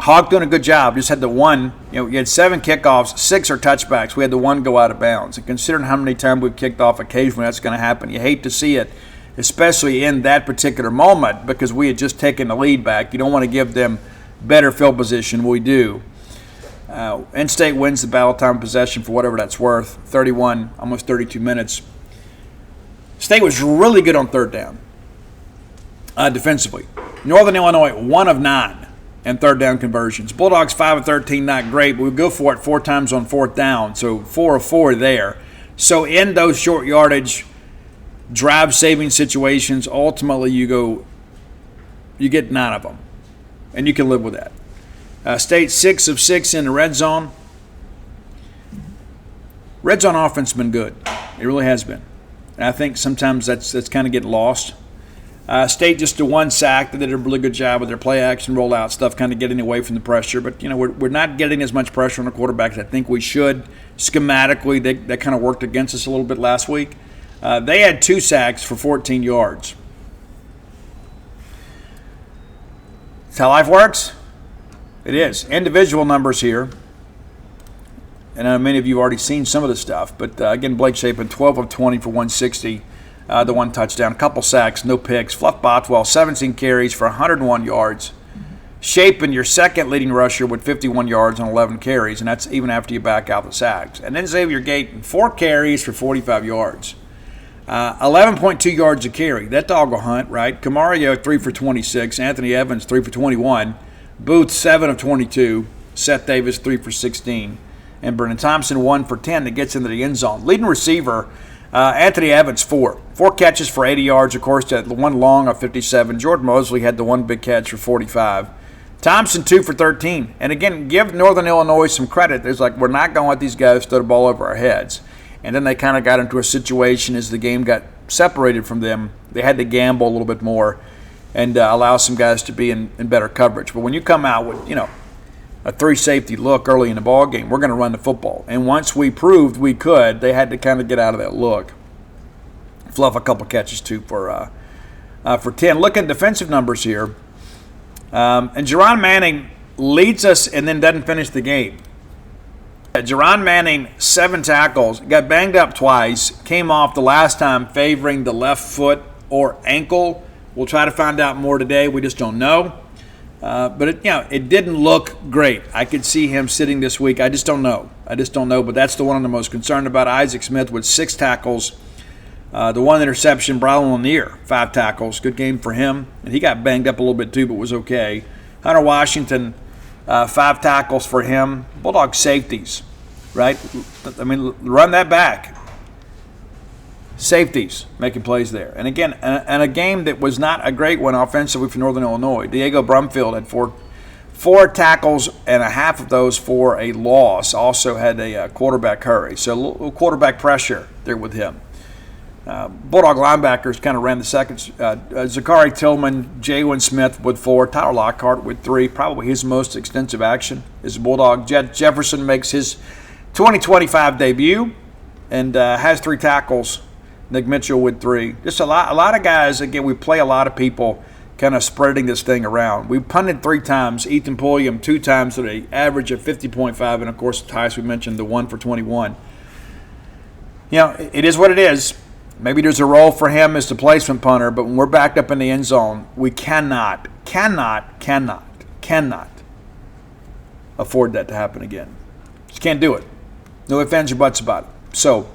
Speaker 1: Hawk doing a good job. Just had the one. You had 7 kickoffs, 6 are touchbacks. We had the one go out of bounds. And considering how many times we've kicked off, occasionally that's going to happen. You hate to see it, especially in that particular moment, because we had just taken the lead back. You don't want to give them better field position. We do. In-State wins the battle time possession for whatever that's worth, 31, almost 32 minutes. State was really good on 3rd down defensively. Northern Illinois, 1 of 9 in 3rd down conversions. Bulldogs, 5 of 13, not great, but we go for it 4 times on 4th down, so 4 of 4 there. So in those short yardage, drive-saving situations, ultimately you get 9 of them, and you can live with that. State 6 of 6 in the red zone. Red zone offense has been good. It really has been. And I think sometimes that's kind of getting lost. State just the 1 sack. They did a really good job with their play action rollout stuff, kind of getting away from the pressure. But, we're not getting as much pressure on the quarterback as I think we should. Schematically, that kind of worked against us a little bit last week. They had 2 sacks for 14 yards. That's how life works. It is. Individual numbers here. And many of you have already seen some of the stuff. But, again, Blake Shapen, 12 of 20 for 160. The 1 touchdown. A couple sacks, no picks. Fluff Bothwell, 17 carries for 101 yards. Shapen, your second leading rusher with 51 yards on 11 carries. And that's even after you back out the sacks. And then Xavier Gate, 4 carries for 45 yards. 11.2 yards a carry. That dog will hunt, right? Camario, 3 for 26. Anthony Evans, 3 for 21. Booth, 7 of 22. Seth Davis, 3 for 16. And Brennan Thompson, 1 for 10 that gets into the end zone. Leading receiver, Anthony Evans, 4 catches for 80 yards. Of course, that one long of 57. Jordan Mosley had the one big catch for 45. Thompson, 2 for 13. And again, give Northern Illinois some credit. There's like, we're not going to let these guys throw the ball over our heads. And then they kind of got into a situation as the game got separated from them. They had to gamble a little bit more and allow some guys to be in better coverage. But when you come out with, a 3-safety look early in the ball game, we're going to run the football. And once we proved we could, they had to kind of get out of that look. Fluff a couple catches, too, for 10. Look at defensive numbers here. And Jerron Manning leads us and then doesn't finish the game. Jerron Manning, 7 tackles, got banged up twice, came off the last time favoring the left foot or ankle. We'll try to find out more today. We just don't know. But it didn't look great. I could see him sitting this week. I just don't know. But that's the one I'm the most concerned about. Isaac Smith with 6 tackles. The 1 interception, Brian Lanier, 5 tackles. Good game for him. And he got banged up a little bit too, but was okay. Hunter Washington, 5 tackles for him. Bulldog safeties, right? I mean, run that back. Safeties making plays there. And again, and a game that was not a great one offensively for Northern Illinois. Diego Brumfield had four tackles and a half of those for a loss. Also had a quarterback hurry. So a little quarterback pressure there with him. Bulldog linebackers kind of ran the second. Zachary Tillman, Jalen Smith with 4, Tyler Lockhart with 3. Probably his most extensive action is a Bulldog. Jed Jefferson makes his 2025 debut and has 3 tackles. Nick Mitchell with 3. Just a lot of guys. Again, we play a lot of people kind of spreading this thing around. We punted 3 times. Ethan Pulliam 2 times with an average of 50.5. And, of course, Tyus, we mentioned the 1 for 21. It is what it is. Maybe there's a role for him as the placement punter, but when we're backed up in the end zone, we cannot afford that to happen again. Just can't do it. No ifs, ands, or buts about it. So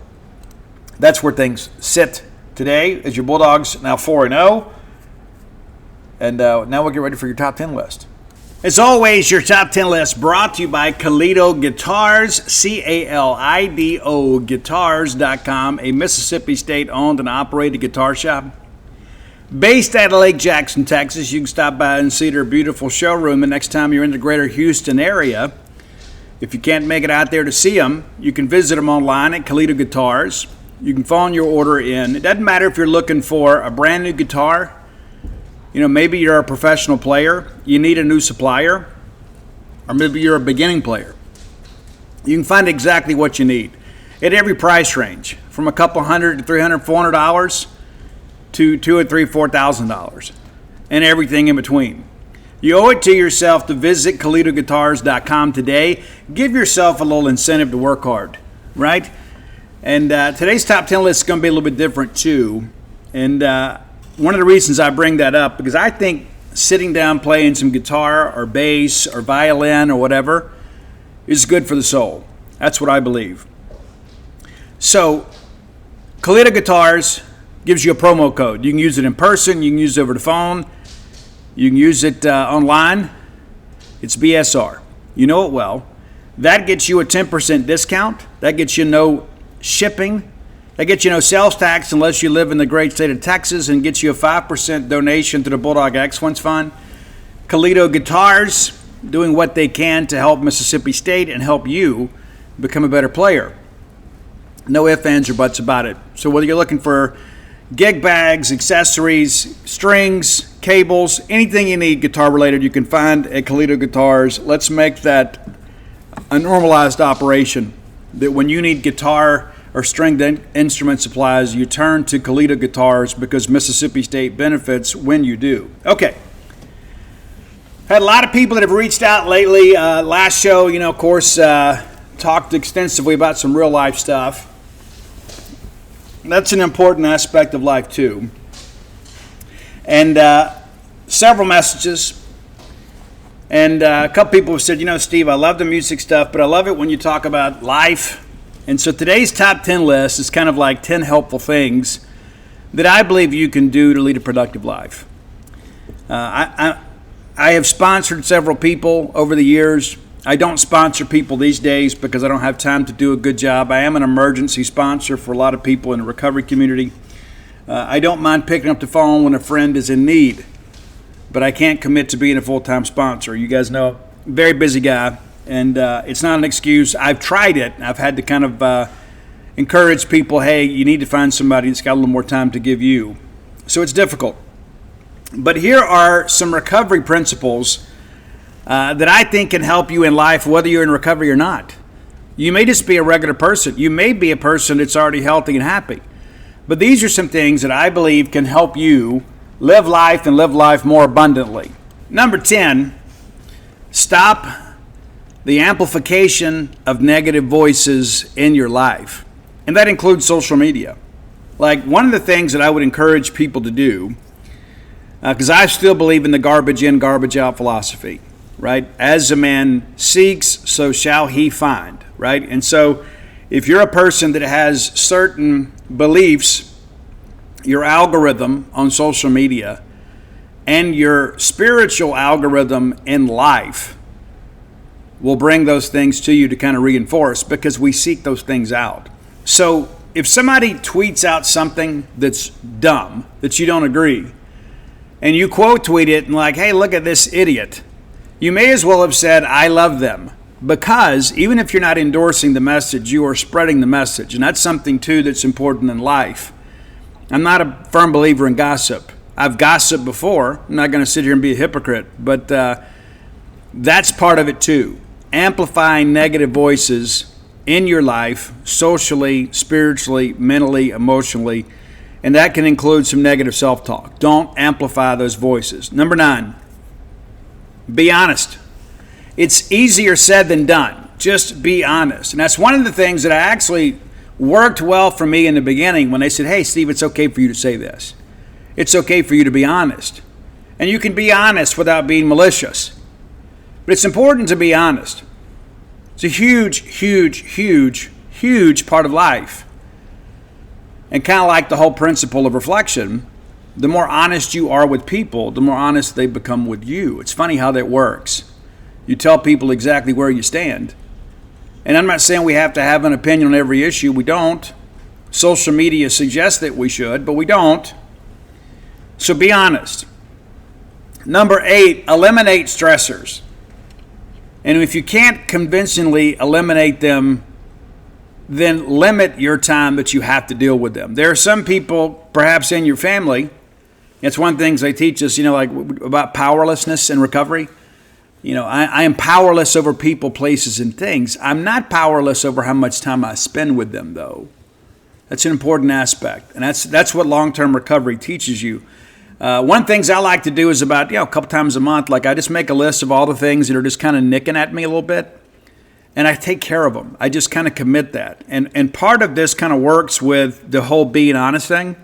Speaker 1: that's where things sit today as your Bulldogs now 4-0. And now we'll get ready for your top 10 list. As always, your top 10 list brought to you by Kalido Guitars, Calido Guitars.com, a Mississippi State-owned and operated guitar shop. Based out of Lake Jackson, Texas, you can stop by and see their beautiful showroom the next time you're in the greater Houston area. If you can't make it out there to see them, you can visit them online at Kalido Guitars. You can phone your order in. It doesn't matter if you're looking for a brand new guitar. Maybe you're a professional player, you need a new supplier, or maybe you're a beginning player. You can find exactly what you need at every price range, from a couple $100 to $300, $400 to $2,000 or $3,000, $4,000, and everything in between. You owe it to yourself to visit KalidoGuitars.com today. Give yourself a little incentive to work hard, right? And today's top 10 list is going to be a little bit different too. And one of the reasons I bring that up, because I think sitting down playing some guitar or bass or violin or whatever is good for the soul. That's what I believe. So Kalido Guitars gives you a promo code. You can use it in person. You can use it over the phone. You can use it online. It's BSR. You know it well. That gets you a 10% discount. That gets you no shipping. That gets you no sales tax unless you live in the great state of Texas, and gets you a 5% donation to the Bulldog Excellence Fund. Kalido Guitars doing what they can to help Mississippi State and help you become a better player. No ifs, ands, or buts about it. So whether you're looking for gig bags, accessories, strings, cables, anything you need guitar-related, you can find at Kalido Guitars. Let's make that a normalized operation, that when you need guitar or stringed instrument supplies, you turn to Kalido Guitars, because Mississippi State benefits when you do. Okay. Had a lot of people that have reached out lately. Last show, of course, talked extensively about some real life stuff. That's an important aspect of life too. And several messages. And a couple people have said, Steve, I love the music stuff, but I love it when you talk about life. And so today's top 10 list is kind of like 10 helpful things that I believe you can do to lead a productive life. I have sponsored several people over the years, I don't sponsor people these days because I don't have time to do a good job. I am an emergency sponsor for a lot of people in the recovery community. I don't mind picking up the phone when a friend is in need, but I can't commit to being a full-time sponsor. You guys know, very busy guy, and it's not an excuse. I've tried it. I've had to kind of encourage people, hey, you need to find somebody that's got a little more time to give you. So it's difficult. But here are some recovery principles that I think can help you in life, whether you're in recovery or not. You may just be a regular person. You may be a person that's already healthy and happy. But these are some things that I believe can help you live life and live life more abundantly. Number 10, stop the amplification of negative voices in your life. And that includes social media. Like, one of the things that I would encourage people to do, because I still believe in the garbage in, garbage out philosophy, right? As a man seeks, so shall he find, right? And so if you're a person that has certain beliefs, your algorithm on social media and your spiritual algorithm in life will bring those things to you to kind of reinforce, because we seek those things out. So if somebody tweets out something that's dumb, that you don't agree, and you quote tweet it and like, hey, look at this idiot, you may as well have said, I love them. Because even if you're not endorsing the message, you are spreading the message. And that's something, too, that's important in life. I'm not a firm believer in gossip. I've gossiped before. I'm not going to sit here and be a hypocrite. But that's part of it, too. Amplifying negative voices in your life, socially, spiritually, mentally, emotionally. And that can include some negative self-talk. Don't amplify those voices. Number 9, be honest. It's easier said than done. Just be honest. And that's one of the things that I actually worked well for me in the beginning when they said, hey, Steve, it's okay for you to say this. It's okay for you to be honest. And you can be honest without being malicious. But it's important to be honest. It's a huge part of life. And kind of like the whole principle of reflection, the more honest you are with people, the more honest they become with you. It's funny how that works. You tell people exactly where you stand. And I'm not saying we have to have an opinion on every issue. We don't. Social media suggests that we should, but we don't. So be honest. Number 8, eliminate stressors. And if you can't convincingly eliminate them, then limit your time that you have to deal with them. There are some people, perhaps in your family, it's one of the things they teach us, like about powerlessness in recovery. I am powerless over people, places, and things. I'm not powerless over how much time I spend with them, though. That's an important aspect, and that's what long-term recovery teaches you. One of the things I like to do is about a couple times a month, like I just make a list of all the things that are just kind of nicking at me a little bit, and I take care of them. I just kind of commit that. And part of this kind of works with the whole being honest thing.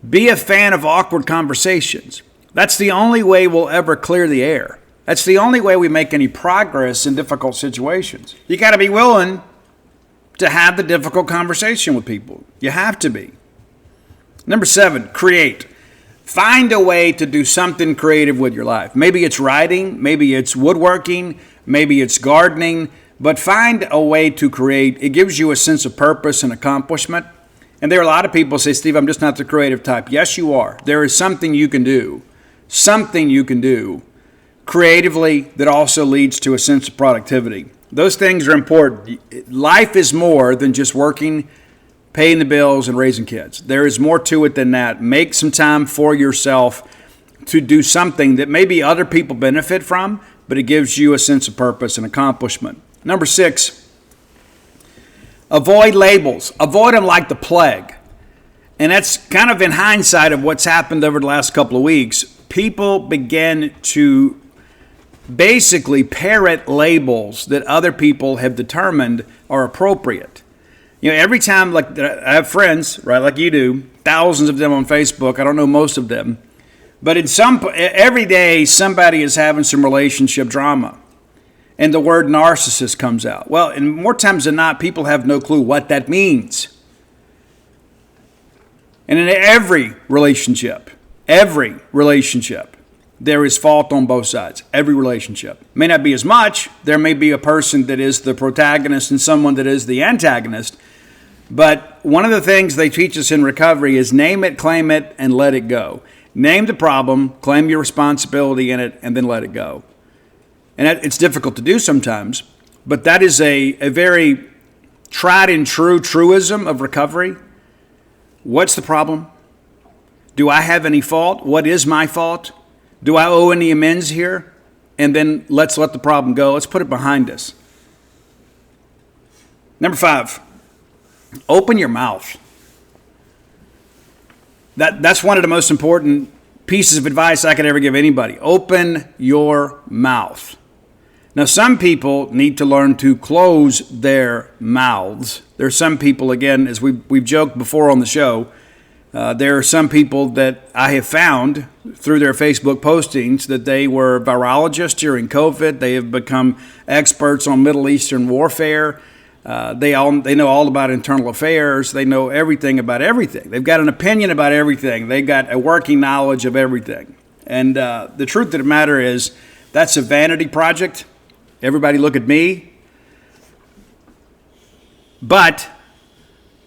Speaker 1: Be a fan of awkward conversations. That's the only way we'll ever clear the air. That's the only way we make any progress in difficult situations. You got to be willing to have the difficult conversation with people. You have to be. Number 7, create. Find a way to do something creative with your life. Maybe it's writing, maybe it's woodworking, maybe it's gardening, but find a way to create. It gives you a sense of purpose and accomplishment. And there are a lot of people who say, Steve, I'm just not the creative type. Yes, you are. There is something you can do creatively that also leads to a sense of productivity. Those things are important. Life is more than just working, paying the bills, and raising kids. There is more to it than that. Make some time for yourself to do something that maybe other people benefit from, but it gives you a sense of purpose and accomplishment. Number 6, avoid labels. Avoid them like the plague. And that's kind of in hindsight of what's happened over the last couple of weeks. People begin to basically parrot labels that other people have determined are appropriate. Every time, like I have friends, right, like you do, thousands of them on Facebook. I don't know most of them. But every day somebody is having some relationship drama. And the word narcissist comes out. Well, and more times than not, people have no clue what that means. And in every relationship, there is fault on both sides, every relationship. May not be as much. There may be a person that is the protagonist and someone that is the antagonist. But one of the things they teach us in recovery is name it, claim it, and let it go. Name the problem, claim your responsibility in it, and then let it go. And it's difficult to do sometimes, but that is a very tried and true truism of recovery. What's the problem? Do I have any fault? What is my fault? Do I owe any amends here? And then let's let the problem go. Let's put it behind us. Number 5, open your mouth. That's one of the most important pieces of advice I could ever give anybody. Open your mouth. Now, some people need to learn to close their mouths. There are some people, again, as we've joked before on the show, there are some people that I have found through their Facebook postings that they were virologists during COVID. They have become experts on Middle Eastern warfare. They know all about internal affairs. They know everything about everything. They've got an opinion about everything. They got a working knowledge of everything. And the truth of the matter is that's a vanity project. Everybody look at me. But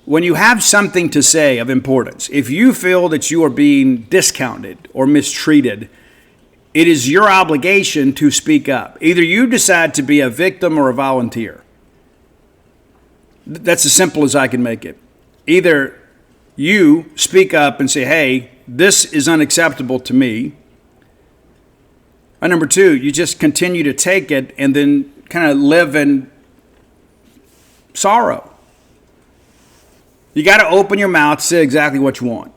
Speaker 1: when you have something to say of importance, if you feel that you are being discounted or mistreated, it is your obligation to speak up. Either you decide to be a victim or a volunteer. That's as simple as I can make it. Either you speak up and say, hey, this is unacceptable to me. Or number 2, you just continue to take it and then kind of live in sorrow. You got to open your mouth, say exactly what you want.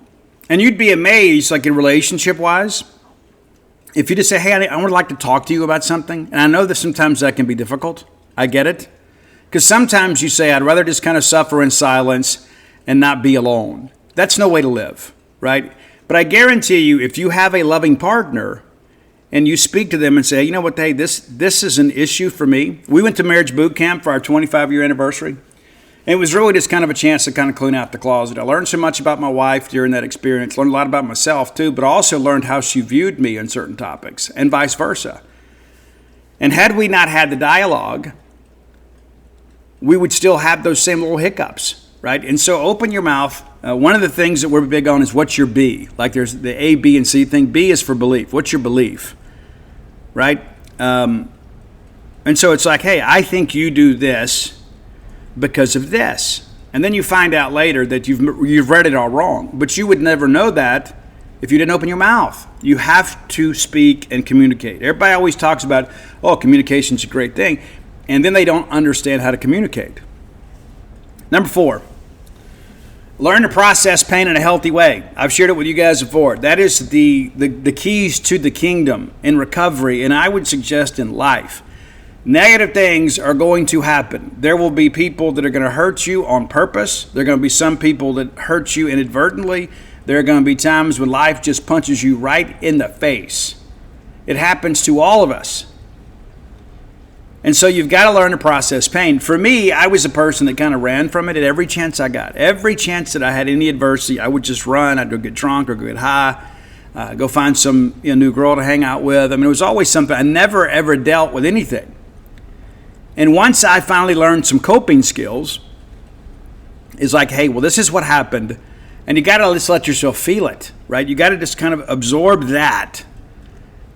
Speaker 1: And you'd be amazed, like in relationship-wise, if you just say, hey, I would like to talk to you about something. And I know that sometimes that can be difficult. I get it. Because sometimes you say, I'd rather just kind of suffer in silence and not be alone. That's no way to live, right? But I guarantee you, if you have a loving partner and you speak to them and say, you know what, hey, this is an issue for me. We went to marriage boot camp for our 25-year anniversary. And it was really just kind of a chance to kind of clean out the closet. I learned so much about my wife during that experience, learned a lot about myself too, but I also learned how she viewed me on certain topics and vice versa. And had we not had the dialogue, we would still have those same little hiccups, right? And so open your mouth. One of the things that we're big on is what's your B? Like there's the A, B, and C thing. B is for belief. What's your belief, right? And so it's like, hey, I think you do this because of this. And then you find out later that you've read it all wrong. But you would never know that if you didn't open your mouth. You have to speak and communicate. Everybody always talks about, oh, communication's a great thing. And then they don't understand how to communicate. Number 4, learn to process pain in a healthy way. I've shared it with you guys before. That is the keys to the kingdom in recovery, and I would suggest in life. Negative things are going to happen. There will be people that are going to hurt you on purpose. There are going to be some people that hurt you inadvertently. There are going to be times when life just punches you right in the face. It happens to all of us. And so you've got to learn to process pain. For me, I was a person that kind of ran from it at every chance I got. Every chance that I had any adversity, I would just run. I'd go get drunk or go get high, go find some new girl to hang out with. I mean, it was always something. I never, ever dealt with anything. And once I finally learned some coping skills, it's like, hey, well, this is what happened. And you got to just let yourself feel it, right? You got to just kind of absorb that.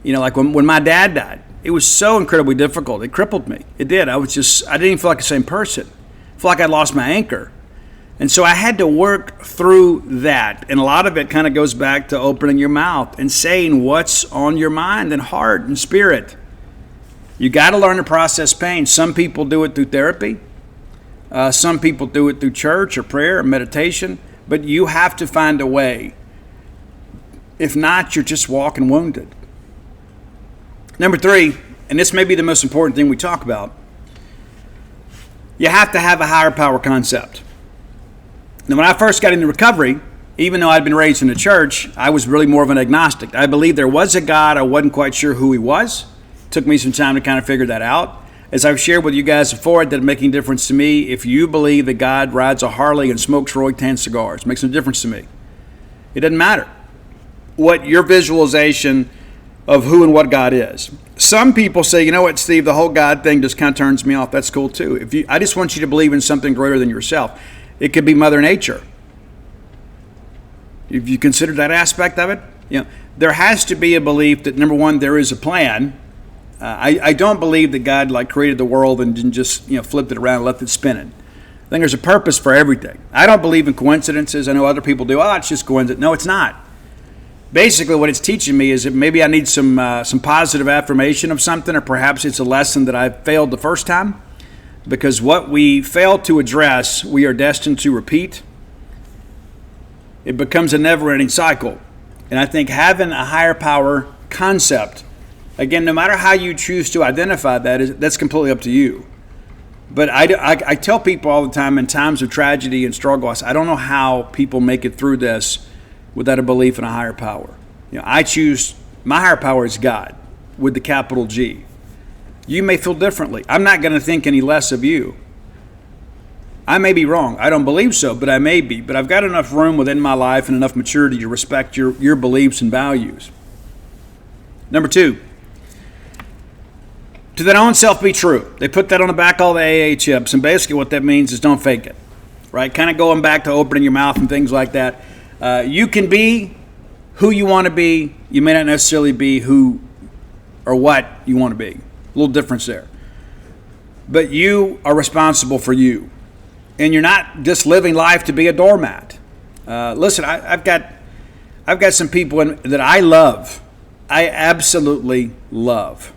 Speaker 1: Like when my dad died. It was so incredibly difficult. It crippled me. It did. I didn't even feel like the same person. I felt like I lost my anchor. And so I had to work through that. And a lot of it kind of goes back to opening your mouth and saying what's on your mind and heart and spirit. You got to learn to process pain. Some people do it through therapy. Some people do it through church or prayer or meditation. But you have to find a way. If not, you're just walking wounded. Number 3, and this may be the most important thing we talk about, you have to have a higher power concept. Now, when I first got into recovery, even though I'd been raised in the church, I was really more of an agnostic. I believed there was a God. I wasn't quite sure who he was. It took me some time to kind of figure that out. As I've shared with you guys before, it didn't make any difference to me. If you believe that God rides a Harley and smokes Roy Tan cigars, it makes no difference to me. It doesn't matter what your visualization of who and what God is. Some people say, you know what, Steve, the whole God thing just kind of turns me off. That's cool too. I just want you to believe in something greater than yourself. It could be Mother Nature. If you consider that aspect of it, there has to be a belief that, number one, there is a plan. I don't believe that God created the world and didn't just flipped it around and left it spinning. I think there's a purpose for everything. I don't believe in coincidences. I know other people do. Oh, it's just coincidence. No, it's not. Basically, what it's teaching me is that maybe I need some positive affirmation of something, or perhaps it's a lesson that I failed the first time. Because what we fail to address, we are destined to repeat. It becomes a never-ending cycle. And I think having a higher power concept, again, no matter how you choose to identify that, that's completely up to you. But I tell people all the time, in times of tragedy and struggle, I don't know how people make it through this without a belief in a higher power. I choose, my higher power is God, with the capital G. You may feel differently. I'm not going to think any less of you. I may be wrong. I don't believe so, but I may be. But I've got enough room within my life and enough maturity to respect your beliefs and values. Number 2, to their own self be true. They put that on the back of all the AA chips, and basically what that means is don't fake it, right? Kind of going back to opening your mouth and things like that. You can be who you want to be. You may not necessarily be who or what you want to be. A little difference there. But you are responsible for you. And you're not just living life to be a doormat. Listen, I've got some people that I love. I absolutely love.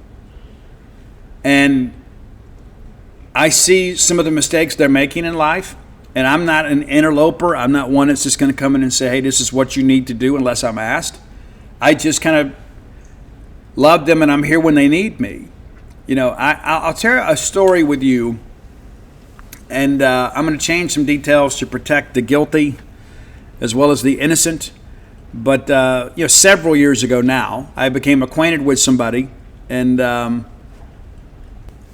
Speaker 1: And I see some of the mistakes they're making in life. And I'm not an interloper. I'm not one that's just going to come in and say, hey, this is what you need to do unless I'm asked. I just kind of love them, and I'm here when they need me. I'll share a story with you, and I'm going to change some details to protect the guilty as well as the innocent. But, several years ago now, I became acquainted with somebody, and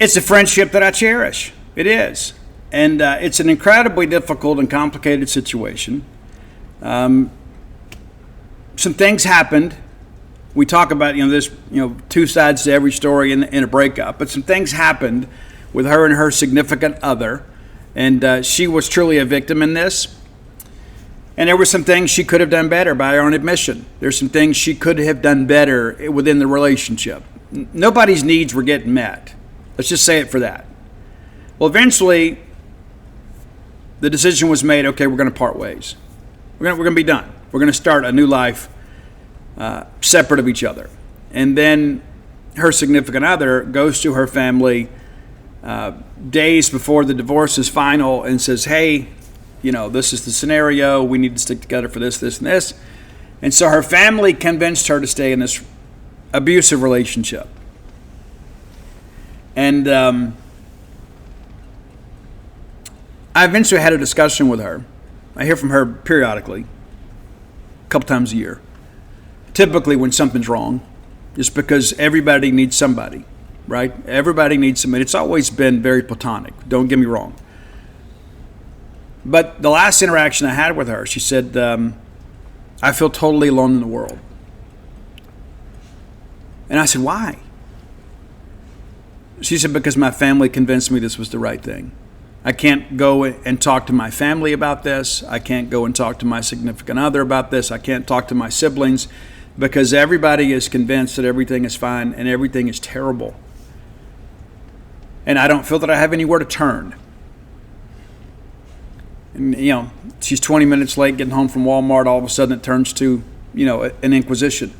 Speaker 1: it's a friendship that I cherish. It is. And it's an incredibly difficult and complicated situation. Some things happened. We talk about, there's, two sides to every story in a breakup. But some things happened with her and her significant other. And she was truly a victim in this. And there were some things she could have done better by her own admission. There's some things she could have done better within the relationship. Nobody's needs were getting met. Let's just say it for that. Well, eventually, the decision was made, okay, we're going to part ways. We're going to be done. We're going to start a new life separate of each other. And then her significant other goes to her family days before the divorce is final and says, hey, this is the scenario. We need to stick together for this, this, and this. And so her family convinced her to stay in this abusive relationship. And I eventually had a discussion with her. I hear from her periodically, a couple times a year. Typically when something's wrong, just because everybody needs somebody, right? Everybody needs somebody. It's always been very platonic, don't get me wrong. But the last interaction I had with her, she said, I feel totally alone in the world. And I said, why? She said, because my family convinced me this was the right thing. I can't go and talk to my family about this. I can't go and talk to my significant other about this. I can't talk to my siblings because everybody is convinced that everything is fine and everything is terrible. And I don't feel that I have anywhere to turn. And, she's 20 minutes late getting home from Walmart. All of a sudden it turns to, an inquisition.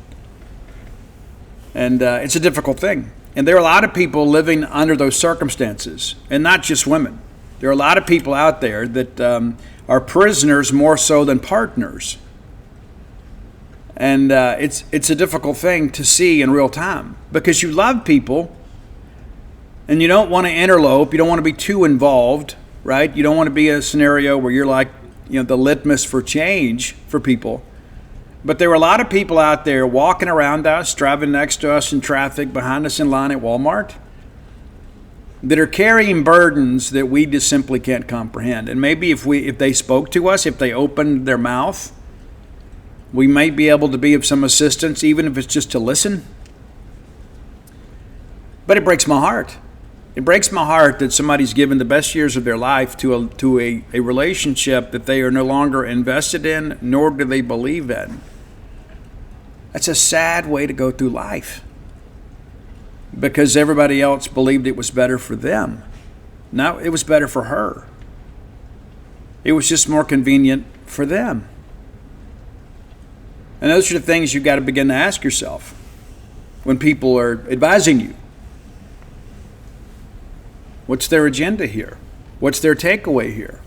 Speaker 1: And it's a difficult thing. And there are a lot of people living under those circumstances, and not just women. There are a lot of people out there that are prisoners more so than partners. And it's a difficult thing to see in real time because you love people and you don't want to interlope. You don't want to be too involved, right? You don't want to be a scenario where you're like, the litmus for change for people. But there were a lot of people out there walking around us, driving next to us in traffic, behind us in line at Walmart, that are carrying burdens that we just simply can't comprehend. And maybe if they spoke to us, if they opened their mouth, we might be able to be of some assistance, even if it's just to listen. But it breaks my heart. It breaks my heart that somebody's given the best years of their life to a relationship that they are no longer invested in, nor do they believe in. That's a sad way to go through life, because everybody else believed it was better for them. No, it was better for her. It was just more convenient for them. And those are the things you've got to begin to ask yourself when people are advising you. What's their agenda here? What's their takeaway here?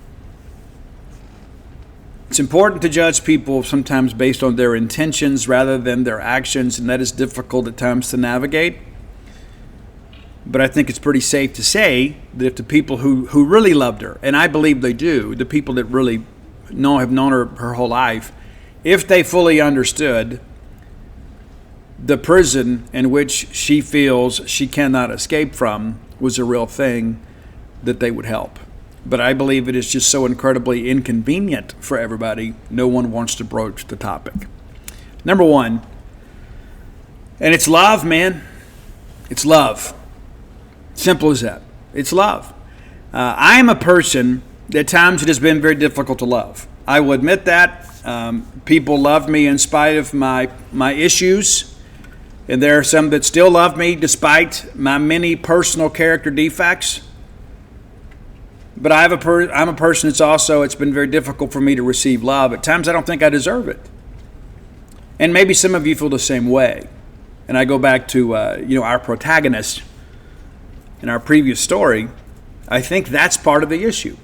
Speaker 1: It's important to judge people sometimes based on their intentions rather than their actions, and that is difficult at times to navigate. But I think it's pretty safe to say that if the people who really loved her, and I believe they do, the people that really have known her whole life, if they fully understood the prison in which she feels she cannot escape from was a real thing, that they would help. But I believe it is just so incredibly inconvenient for everybody, no one wants to broach the topic. Number one, and it's love, man. It's love. Simple as that. It's love. I am a person that at times it has been very difficult to love. I will admit that. People love me in spite of my issues. And there are some that still love me despite my many personal character defects. But I'm a person it's been very difficult for me to receive love. At times I don't think I deserve it. And maybe some of you feel the same way. And I go back to our protagonist in our previous story. I think that's part of the issue.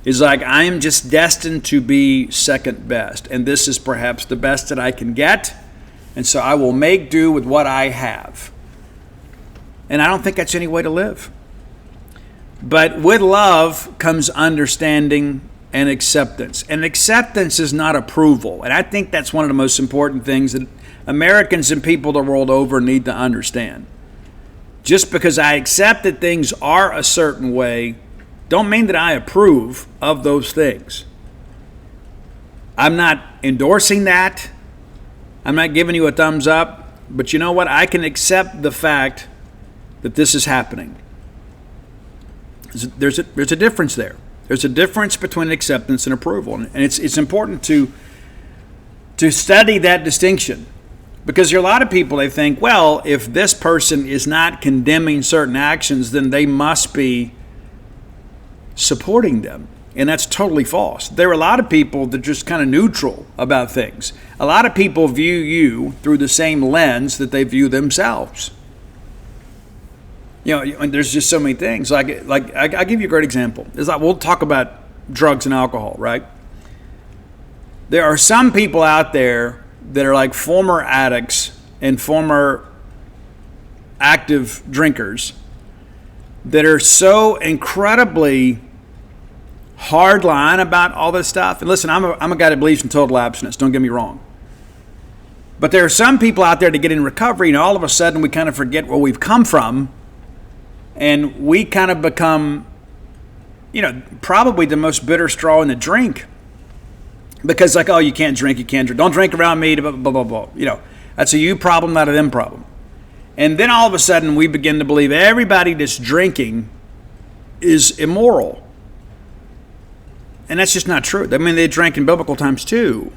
Speaker 1: It's like I am just destined to be second best. And this is perhaps the best that I can get. And so I will make do with what I have. And I don't think that's any way to live. But with love comes understanding and acceptance. And acceptance is not approval. And I think that's one of the most important things that Americans and people the world over need to understand. Just because I accept that things are a certain way, don't mean that I approve of those things. I'm not endorsing that. I'm not giving you a thumbs up, but you know what? I can accept the fact that this is happening. There's a difference there. There's a difference between acceptance and approval, and it's important to study that distinction, because there are a lot of people, they think, well, if this person is not condemning certain actions, then they must be supporting them. And that's totally false. There are a lot of people that are just kind of neutral about things. A lot of people view you through the same lens that they view themselves. And there's just so many things. Like I'll give you a great example. It's like we'll talk about drugs and alcohol, right? There are some people out there that are like former addicts and former active drinkers that are so incredibly hard line about all this stuff. And listen, I'm a guy that believes in total abstinence. Don't get me wrong. But there are some people out there that get in recovery, and all of a sudden we kind of forget where we've come from, and we kind of become, probably the most bitter straw in the drink. Because like, oh, you can't drink. Don't drink around me, blah, blah, blah, blah. That's a you problem, not a them problem. And then all of a sudden we begin to believe everybody that's drinking is immoral. And that's just not true. I mean, they drank in biblical times too.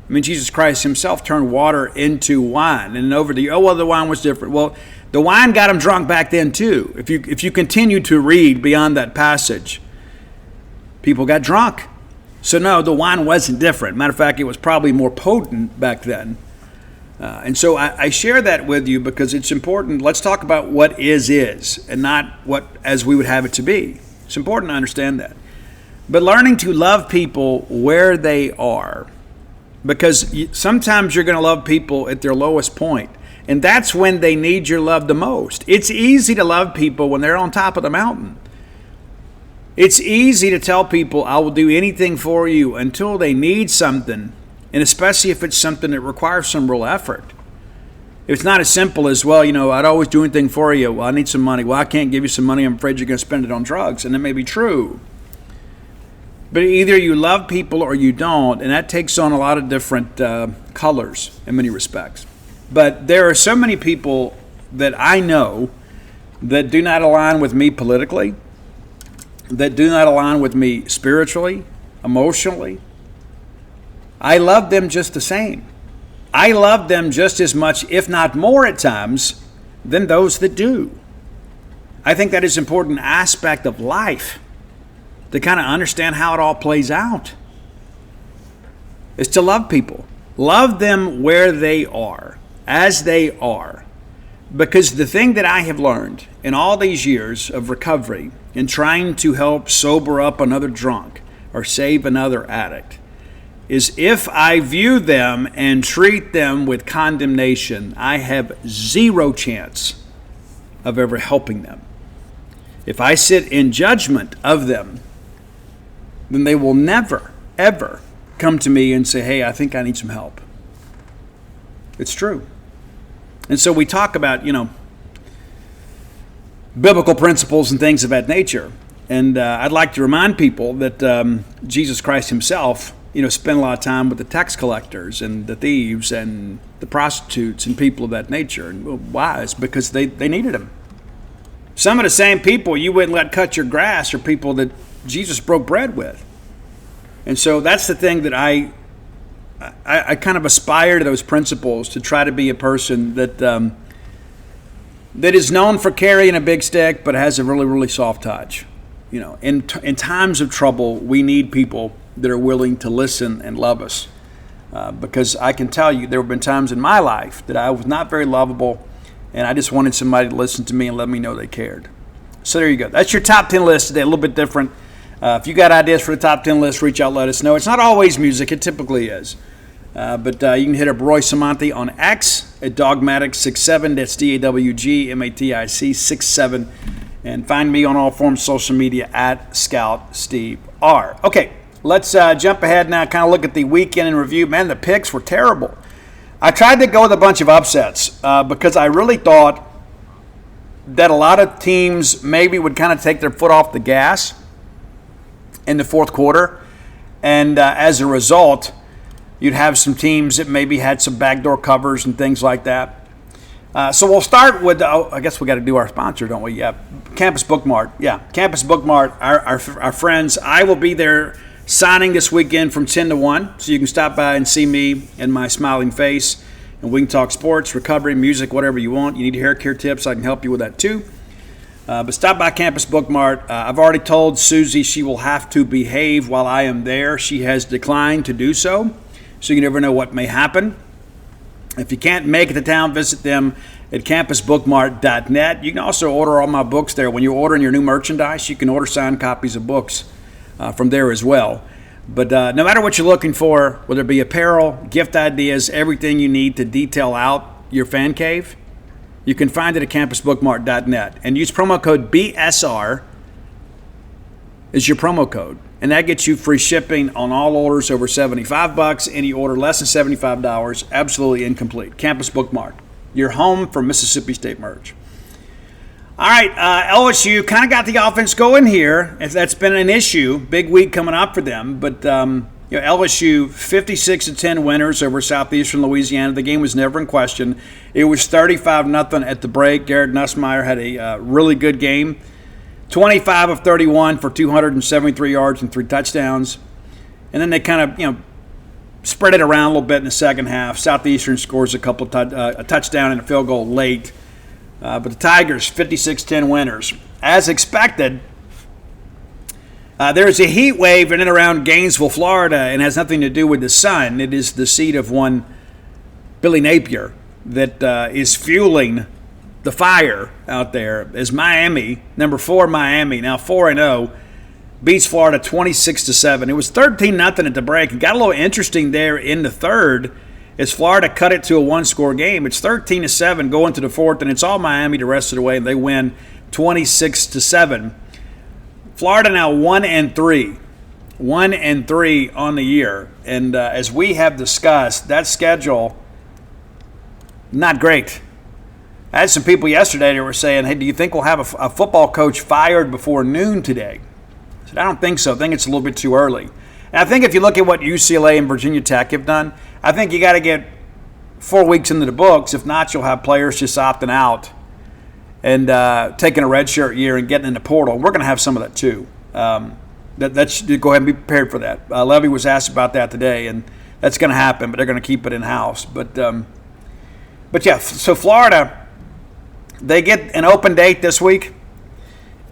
Speaker 1: I mean, Jesus Christ himself turned water into wine. And the wine was different. Well, the wine got them drunk back then too. If you continue to read beyond that passage, people got drunk. So no, the wine wasn't different. Matter of fact, it was probably more potent back then. And so I share that with you because it's important. Let's talk about what is and not what as we would have it to be. It's important to understand that. But learning to love people where they are, because sometimes you're going to love people at their lowest point, and that's when they need your love the most. It's easy to love people when they're on top of the mountain. It's easy to tell people, I will do anything for you until they need something, and especially if it's something that requires some real effort. If it's not as simple as, well, I'd always do anything for you. Well, I need some money. Well, I can't give you some money. I'm afraid you're going to spend it on drugs, and that may be true. But either you love people or you don't, and that takes on a lot of different colors in many respects. But there are so many people that I know that do not align with me politically, that do not align with me spiritually, emotionally, I love them just the same. I love them just as much, if not more at times, than those that do. I think that is an important aspect of life, to kind of understand how it all plays out, is to love people. Love them where they are, as they are. Because the thing that I have learned in all these years of recovery and trying to help sober up another drunk or save another addict is if I view them and treat them with condemnation, I have zero chance of ever helping them. If I sit in judgment of them, then they will never, ever come to me and say, hey, I think I need some help. It's true. And so we talk about, biblical principles and things of that nature. And I'd like to remind people that Jesus Christ himself, spent a lot of time with the tax collectors and the thieves and the prostitutes and people of that nature. And why? It's because they needed him. Some of the same people you wouldn't let cut your grass are people that Jesus broke bread with. And so that's the thing that I kind of aspire to those principles, to try to be a person that is known for carrying a big stick but has a really, really soft touch. In times of trouble, we need people that are willing to listen and love us. Because I can tell you, there have been times in my life that I was not very lovable, and I just wanted somebody to listen to me and let me know they cared. So there you go. That's your top 10 list today, a little bit different. If you got ideas for the top 10 list, reach out, let us know. It's not always music. It typically is. But you can hit up Roy Samanti on X at Dogmatic67. That's DAWGMATIC 67. And find me on all forms of social media at Scout Steve R. Okay, let's jump ahead now, kind of look at the weekend in review. Man, the picks were terrible. I tried to go with a bunch of upsets because I really thought that a lot of teams maybe would kind of take their foot off the gas in the fourth quarter. And as a result, you'd have some teams that maybe had some backdoor covers and things like that. So we'll start with, I guess we got to do our sponsor, don't we? Yeah, Campus Bookmart. Yeah, Campus Bookmart, our friends. I will be there signing this weekend from 10 to 1, so you can stop by and see me and my smiling face, and we can talk sports, recovery, music, whatever you want. You need hair care tips, I can help you with that too. But stop by Campus Bookmart. I've already told Susie she will have to behave while I am there. She has declined to do so, so you never know what may happen. If you can't make it to town, visit them at campusbookmart.net. You can also order all my books there. When you're ordering your new merchandise, you can order signed copies of books from there as well. But no matter what you're looking for, whether it be apparel, gift ideas, everything you need to detail out your fan cave, you can find it at campusbookmart.net. And use promo code BSR as your promo code. And that gets you free shipping on all orders over $75. Any order less than $75, absolutely incomplete. Campus Bookmart, your home for Mississippi State merch. All right, LSU kind of got the offense going here. That's been an issue. Big week coming up for them. But LSU 56-10 winners over Southeastern Louisiana. The game was never in question. It was 35-0 at the break. Garrett Nussmeier had a really good game. 25 of 31 for 273 yards and 3 touchdowns. And then they kind of, spread it around a little bit in the second half. Southeastern scores a touchdown and a field goal late. But the Tigers, 56-10 winners. As expected, there's a heat wave in and around Gainesville, Florida, and has nothing to do with the sun. It is the seat of one Billy Napier that is fueling the fire out there. As Miami, number 4 Miami, now 4-0, beats Florida 26-7. It was 13-0 at the break. It got a little interesting there in the third as Florida cut it to a one-score game. It's 13-7 going to the fourth, and it's all Miami the rest of the way, and they win 26-7. Florida now 1-3. 1-3 on the year. And as we have discussed, that schedule, not great. I had some people yesterday that were saying, hey, do you think we'll have a football coach fired before noon today? I said, I don't think so. I think it's a little bit too early. And I think if you look at what UCLA and Virginia Tech have done, I think you got to get 4 weeks into the books. If not, you'll have players just opting out and taking a redshirt year and getting in the portal. We're going to have some of that too. That should go ahead and be prepared for that. Levy was asked about that today, and that's going to happen, but they're going to keep it in-house. But yeah, so Florida, they get an open date this week,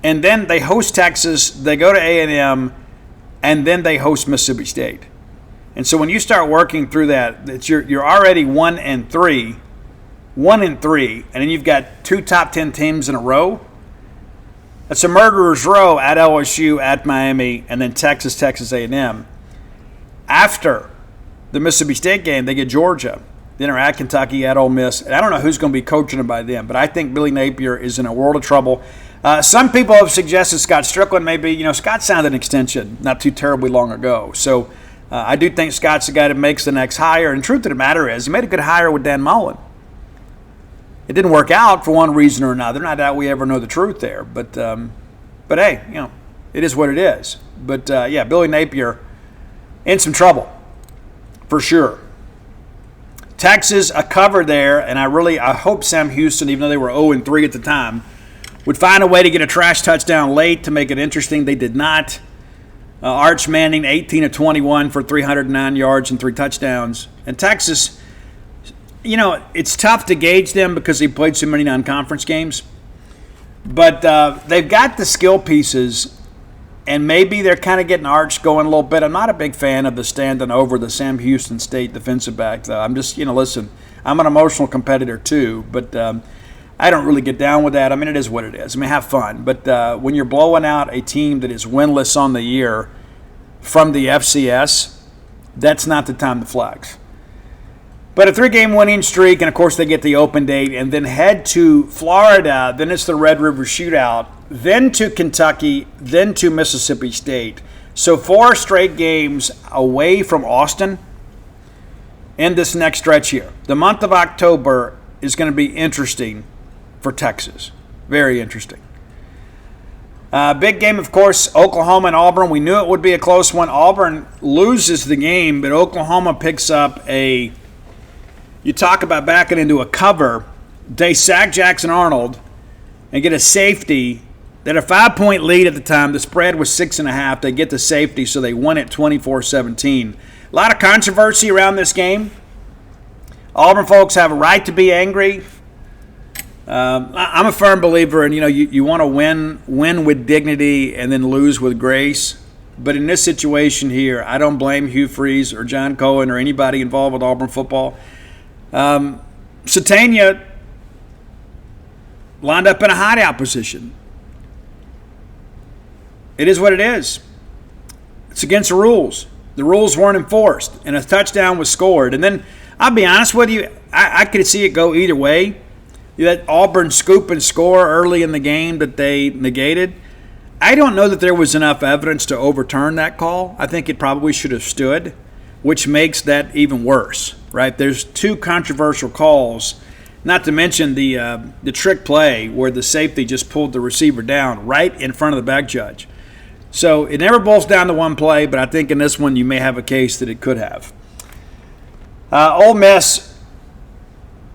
Speaker 1: and then they host Texas, they go to A&M, and then they host Mississippi State. And so when you start working through that, you're already 1-3, and then you've got 2 top 10 teams in a row. That's a murderer's row at LSU, at Miami, and then Texas A&M. After the Mississippi State game, they get Georgia. Then are at Kentucky, at Ole Miss. And I don't know who's going to be coaching them by then, but I think Billy Napier is in a world of trouble. Some people have suggested Scott Strickland maybe. Scott signed an extension not too terribly long ago. So I do think Scott's the guy that makes the next hire. And the truth of the matter is, he made a good hire with Dan Mullen. It didn't work out for one reason or another. Not that we ever know the truth there. But hey, it is what it is. But, yeah, Billy Napier in some trouble for sure. Texas, a cover there, and I hope Sam Houston, even though they were 0-3 at the time, would find a way to get a trash touchdown late to make it interesting. They did not. Arch Manning, 18-21 for 309 yards and 3 touchdowns. And Texas, it's tough to gauge them because they played so many non-conference games. But they've got the skill pieces, and maybe they're kind of getting Arch going a little bit. I'm not a big fan of the standing over the Sam Houston State defensive back, though. I'm just, listen, I'm an emotional competitor too, but I don't really get down with that. I mean, it is what it is. I mean, have fun. But when you're blowing out a team that is winless on the year from the FCS, that's not the time to flex. But a 3-game winning streak, and of course they get the open date, and then head to Florida. Then it's the Red River Shootout. Then to Kentucky. Then to Mississippi State. So 4 straight games away from Austin in this next stretch here. The month of October is going to be interesting for Texas. Very interesting. Big game, of course, Oklahoma and Auburn. We knew it would be a close one. Auburn loses the game, but Oklahoma picks up you talk about backing into a cover. They sack Jackson Arnold and get a safety. They had a 5-point lead at the time. The spread was 6.5. They get the safety, so they won it 24-17. A lot of controversy around this game. Auburn folks have a right to be angry. I'm a firm believer in, you want to win with dignity and then lose with grace. But in this situation here, I don't blame Hugh Freeze or John Cohen or anybody involved with Auburn football. Satania lined up in a hideout position. It is what it is. It's against the rules. The rules weren't enforced, and a touchdown was scored. And then, I'll be honest with you, I could see it go either way. You let Auburn scoop and score early in the game that they negated. I don't know that there was enough evidence to overturn that call. I think it probably should have stood, which makes that even worse, right? There's 2 controversial calls, not to mention the trick play where the safety just pulled the receiver down right in front of the back judge. So it never boils down to one play, but I think in this one you may have a case that it could have. Ole Miss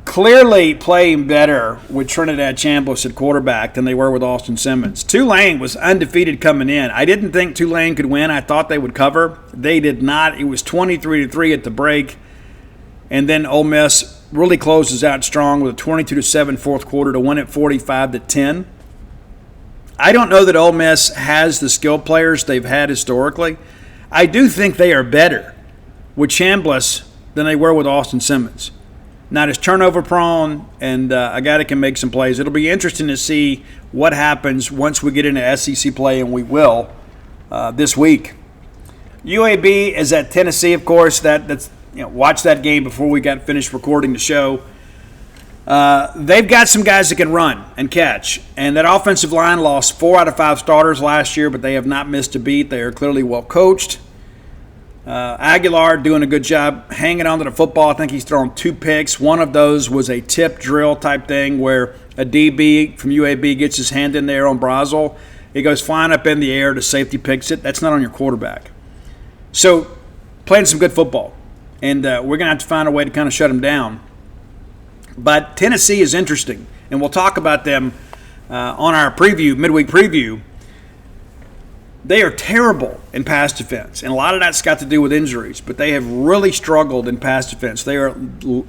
Speaker 1: clearly playing better with Trinidad Chambliss at quarterback than they were with Austin Simmons. Tulane was undefeated coming in. I didn't think Tulane could win. I thought they would cover. They did not. It was 23-3 at the break. And then Ole Miss really closes out strong with a 22-7 fourth quarter to win it 45-10. I don't know that Ole Miss has the skill players they've had historically. I do think they are better with Chambliss than they were with Austin Simmons. Not as turnover prone and a guy that can make some plays. It'll be interesting to see what happens once we get into SEC play, and we will this week. UAB is at Tennessee, of course. That's watch that game before we got finished recording the show. They've got some guys that can run and catch, and that offensive line lost 4 out of 5 starters last year, but they have not missed a beat. They are clearly well coached. Aguilar doing a good job hanging on to the football. I think he's thrown 2 picks. One of those was a tip drill type thing where a DB from UAB gets his hand in there on Brazel. He goes flying up in the air, the safety picks it. That's not on your quarterback. So playing some good football, and we're going to have to find a way to kind of shut him down. But Tennessee is interesting, and we'll talk about them on our midweek preview, they are terrible in pass defense. And a lot of that's got to do with injuries, but they have really struggled in pass defense. They are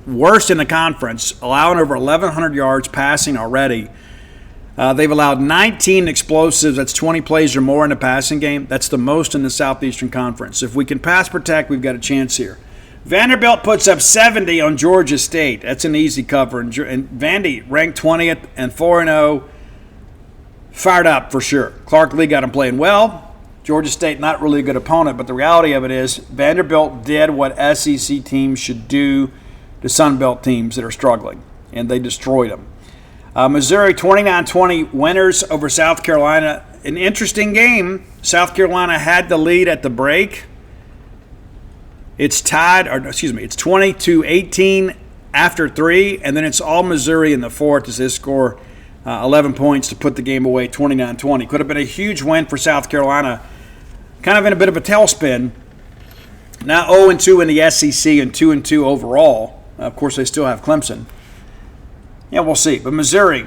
Speaker 1: worst in the conference, allowing over 1,100 yards passing already. They've allowed 19 explosives. That's 20 plays or more in the passing game. That's the most in the Southeastern Conference. If we can pass protect, we've got a chance here. Vanderbilt puts up 70 on Georgia State. That's an easy cover. And Vandy ranked 20th and 4-0. Fired up for sure. Clark Lee got him playing well. Georgia State, not really a good opponent, but the reality of it is Vanderbilt did what SEC teams should do to Sun Belt teams that are struggling, and they destroyed them. Missouri 29-20 winners over South Carolina. An interesting game. South Carolina had the lead at the break. It's it's 20-18 after 3, and then it's all Missouri in the fourth as they score 11 points to put the game away, 29-20. Could have been a huge win for South Carolina. Kind of in a bit of a tailspin. Now 0-2 in the SEC and 2-2 overall. Of course, they still have Clemson. Yeah, we'll see. But Missouri,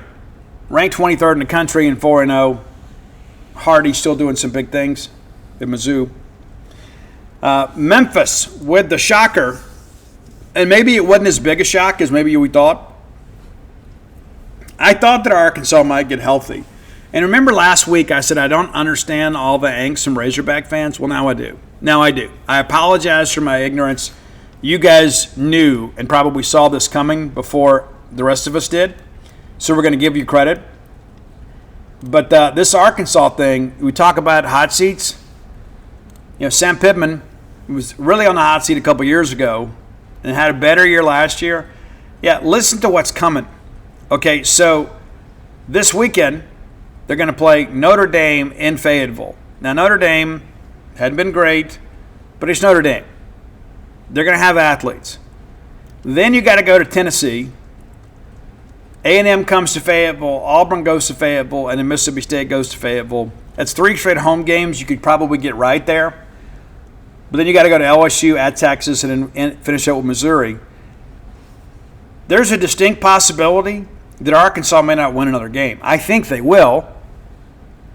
Speaker 1: ranked 23rd in the country and 4-0. Hardy still doing some big things at Mizzou. Memphis with the shocker. And maybe it wasn't as big a shock as maybe we thought. I thought that Arkansas might get healthy. And remember last week I said I don't understand all the angst from Razorback fans? Well, now I do. I apologize for my ignorance. You guys knew and probably saw this coming before the rest of us did. So we're going to give you credit. But this Arkansas thing, we talk about hot seats. Sam Pittman was really on the hot seat a couple years ago and had a better year last year. Yeah, listen to what's coming. Okay, so this weekend, they're going to play Notre Dame in Fayetteville. Now, Notre Dame hadn't been great, but it's Notre Dame. They're going to have athletes. Then you got to go to Tennessee. A&M comes to Fayetteville. Auburn goes to Fayetteville, and then Mississippi State goes to Fayetteville. That's 3 straight home games you could probably get right there. But then you got to go to LSU at Texas and then finish up with Missouri. There's a distinct possibility that Arkansas may not win another game. I think they will.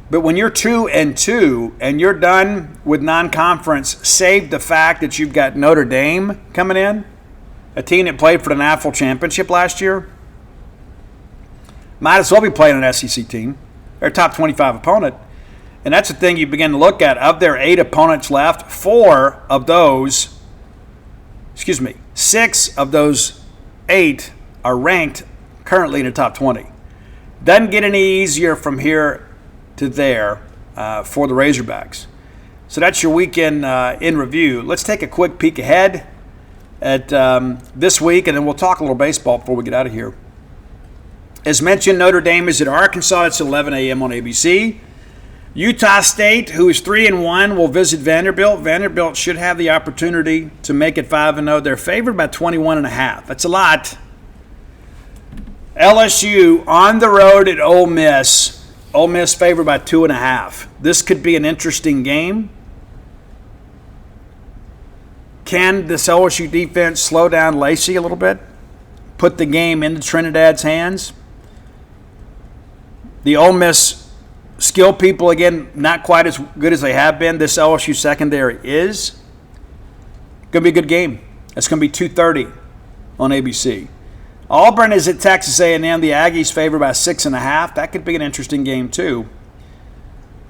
Speaker 1: But when you're 2-2 and you're done with non-conference, save the fact that you've got Notre Dame coming in, a team that played for the National Championship last year, might as well be playing an SEC team. They're a top 25 opponent. And that's the thing you begin to look at. Of their 8 opponents left, 6 of those 8 are ranked currently in the top 20. Doesn't get any easier from here to there for the Razorbacks. So that's your weekend in review. Let's take a quick peek ahead at this week, and then we'll talk a little baseball before we get out of here. As mentioned, Notre Dame is at Arkansas. It's 11 a.m. on ABC. Utah State, who is 3-1, will visit Vanderbilt. Vanderbilt should have the opportunity to make it 5-0. They're favored by 21.5. That's a lot. LSU on the road at Ole Miss. Ole Miss favored by 2.5. This could be an interesting game. Can this LSU defense slow down Lacey a little bit? Put the game into Trinidad's hands? The Ole Miss skill people, again, not quite as good as they have been. This LSU secondary is going to be a good game. It's going to be 2:30 on ABC. Auburn is at Texas A&M. The Aggies favored by 6.5. That could be an interesting game too.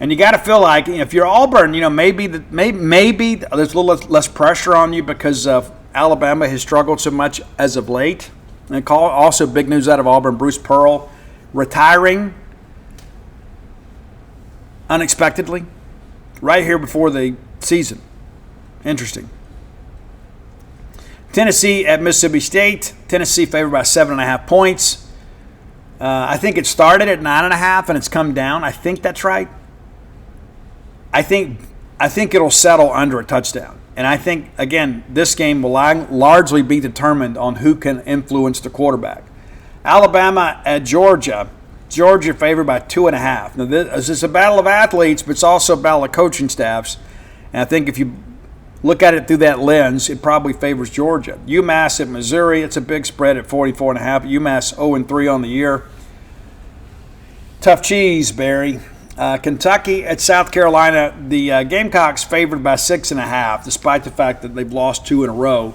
Speaker 1: And you got to feel like if you're Auburn, maybe there's a little less pressure on you because Alabama has struggled so much as of late. And also big news out of Auburn: Bruce Pearl retiring unexpectedly right here before the season. Interesting. Tennessee at Mississippi State. Tennessee favored by 7.5 points. I think it started at 9.5 and it's come down. I think that's right. I think it'll settle under a touchdown. And I think, again, this game will largely be determined on who can influence the quarterback. Alabama at Georgia. Georgia favored by 2.5. Now, this is a battle of athletes, but it's also a battle of coaching staffs. And I think if you look at it through that lens, it probably favors Georgia. UMass at Missouri, it's a big spread at 44.5. UMass 0-3 on the year. Tough cheese, Barry. Kentucky at South Carolina. The Gamecocks favored by 6.5, despite the fact that they've lost 2 in a row.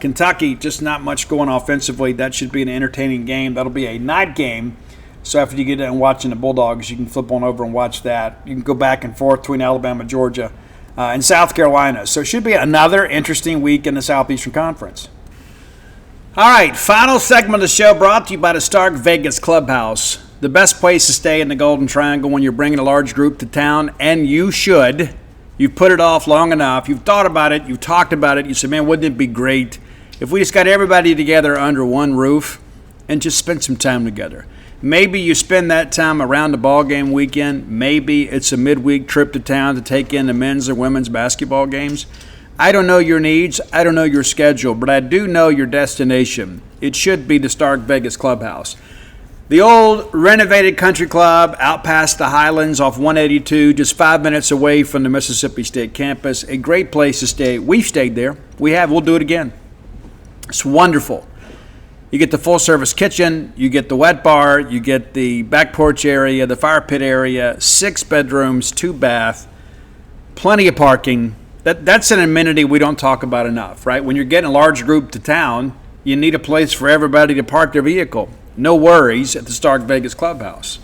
Speaker 1: Kentucky, just not much going offensively. That should be an entertaining game. That'll be a night game. So after you get done watching the Bulldogs, you can flip on over and watch that. You can go back and forth between Alabama, Georgia, and South Carolina. So it should be another interesting week in the Southeastern Conference. All right, final segment of the show brought to you by the Stark Vegas Clubhouse. The best place to stay in the Golden Triangle when you're bringing a large group to town, and you should. You've put it off long enough. You've thought about it. You've talked about it. You said, man, wouldn't it be great if we just got everybody together under one roof and just spent some time together? Maybe you spend that time around the ball game weekend. Maybe it's a midweek trip to town to take in the men's or women's basketball games. I don't know your needs. I don't know your schedule, but I do know your destination. It should be the Stark Vegas Clubhouse. The old renovated country club out past the Highlands off 182, just 5 minutes away from the Mississippi State campus. A great place to stay. We've stayed there. We'll do it again. It's wonderful. You get the full-service kitchen, you get the wet bar, you get the back porch area, the fire pit area, 6 bedrooms, 2 bath, plenty of parking. That's an amenity we don't talk about enough, right? When you're getting a large group to town, you need a place for everybody to park their vehicle. No worries at the Stark Vegas Clubhouse.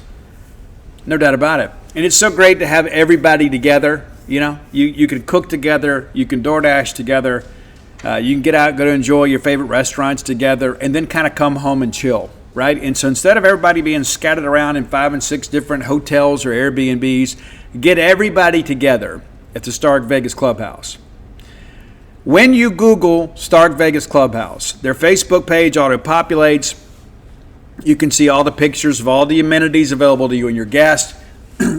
Speaker 1: No doubt about it. And it's so great to have everybody together. You know, you can cook together, you can DoorDash together, you can get out, go to enjoy your favorite restaurants together, and then kind of come home and chill, right? And so instead of everybody being scattered around in 5 and 6 different hotels or Airbnbs, get everybody together at the Stark Vegas Clubhouse. When you Google Stark Vegas Clubhouse, their Facebook page auto-populates. You can see all the pictures of all the amenities available to you and your guests.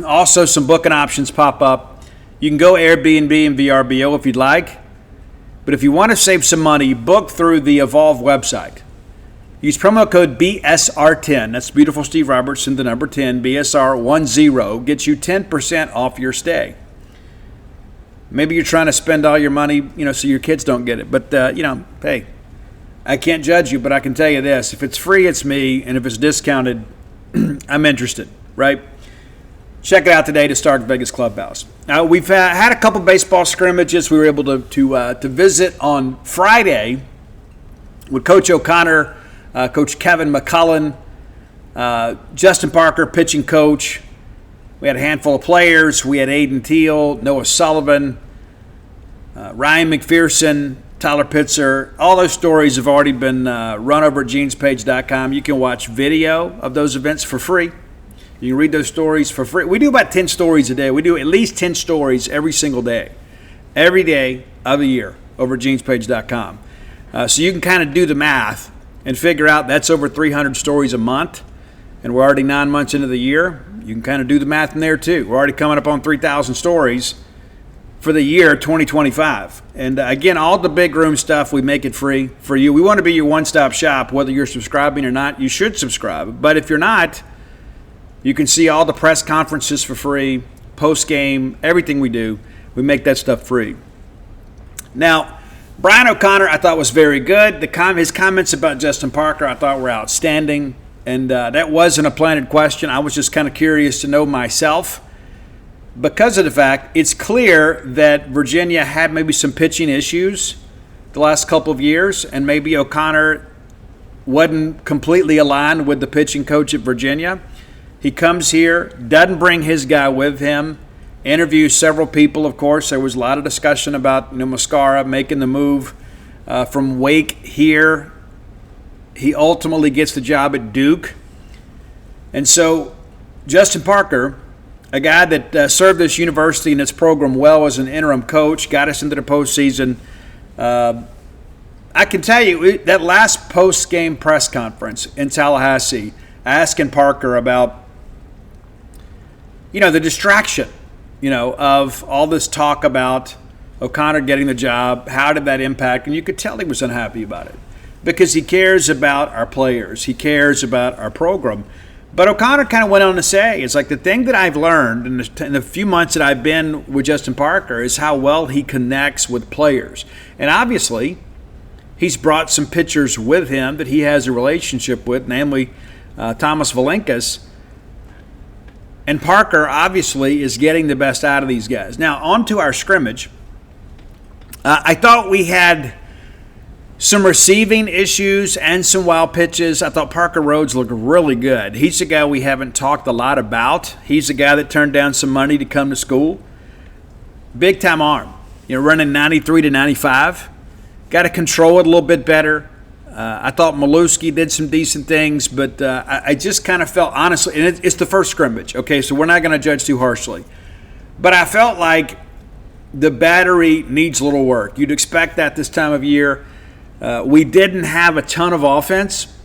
Speaker 1: Also, some booking options pop up. You can go Airbnb and VRBO if you'd like. But if you want to save some money, book through the Evolve website. Use promo code BSR10. That's Beautiful Steve Robertson, the number 10, BSR10. Gets you 10% off your stay. Maybe you're trying to spend all your money, so your kids don't get it. But, hey, I can't judge you, but I can tell you this. If it's free, it's me. And if it's discounted, I'm interested, right? Check it out today to Stark Vegas Clubhouse. Now, we've had a couple baseball scrimmages. We were able to visit on Friday with Coach O'Connor, Coach Kevin McCullen, Justin Parker, pitching coach. We had a handful of players. We had Aiden Teal, Noah Sullivan, Ryan McPherson, Tyler Pitzer. All those stories have already been run over at genespage.com. You can watch video of those events for free. You can read those stories for free. We do about 10 stories a day. We do at least 10 stories every single day, every day of the year over at genespage.com. So you can kind of do the math and figure out that's over 300 stories a month, and we're already 9 months into the year. You can kind of do the math in there too. We're already coming up on 3,000 stories for the year 2025. And again, all the big room stuff, we make it free for you. We want to be your one-stop shop. Whether you're subscribing or not, you should subscribe. But if you're not, you can see all the press conferences for free, post-game, everything we do. We make that stuff free. Now, Brian O'Connor, I thought was very good. His comments about Justin Parker, I thought were outstanding. And that wasn't a planted question. I was just kind of curious to know myself. Because of the fact, it's clear that Virginia had maybe some pitching issues the last couple of years, and maybe O'Connor wasn't completely aligned with the pitching coach at Virginia. He comes here, doesn't bring his guy with him, interviews several people, of course. There was a lot of discussion about Mascara making the move from Wake here. He ultimately gets the job at Duke. And so Justin Parker, a guy that served this university and its program well as an interim coach, got us into the postseason. I can tell you, that last post-game press conference in Tallahassee, asking Parker about, the distraction, of all this talk about O'Connor getting the job, how did that impact? And you could tell he was unhappy about it because he cares about our players. He cares about our program. But O'Connor kind of went on to say, it's like the thing that I've learned in the few months that I've been with Justin Parker is how well he connects with players. And obviously, he's brought some pitchers with him that he has a relationship with, namely Thomas Valenkas. And Parker, obviously, is getting the best out of these guys. Now, on to our scrimmage. I thought we had some receiving issues and some wild pitches. I thought Parker Rhodes looked really good. He's a guy we haven't talked a lot about. He's a guy that turned down some money to come to school. Big-time arm. Running 93 to 95. Got to control it a little bit better. I thought Maluski did some decent things, but I just kind of felt, honestly, and it's the first scrimmage, okay, so we're not going to judge too harshly. But I felt like the battery needs a little work. You'd expect that this time of year. We didn't have a ton of offense.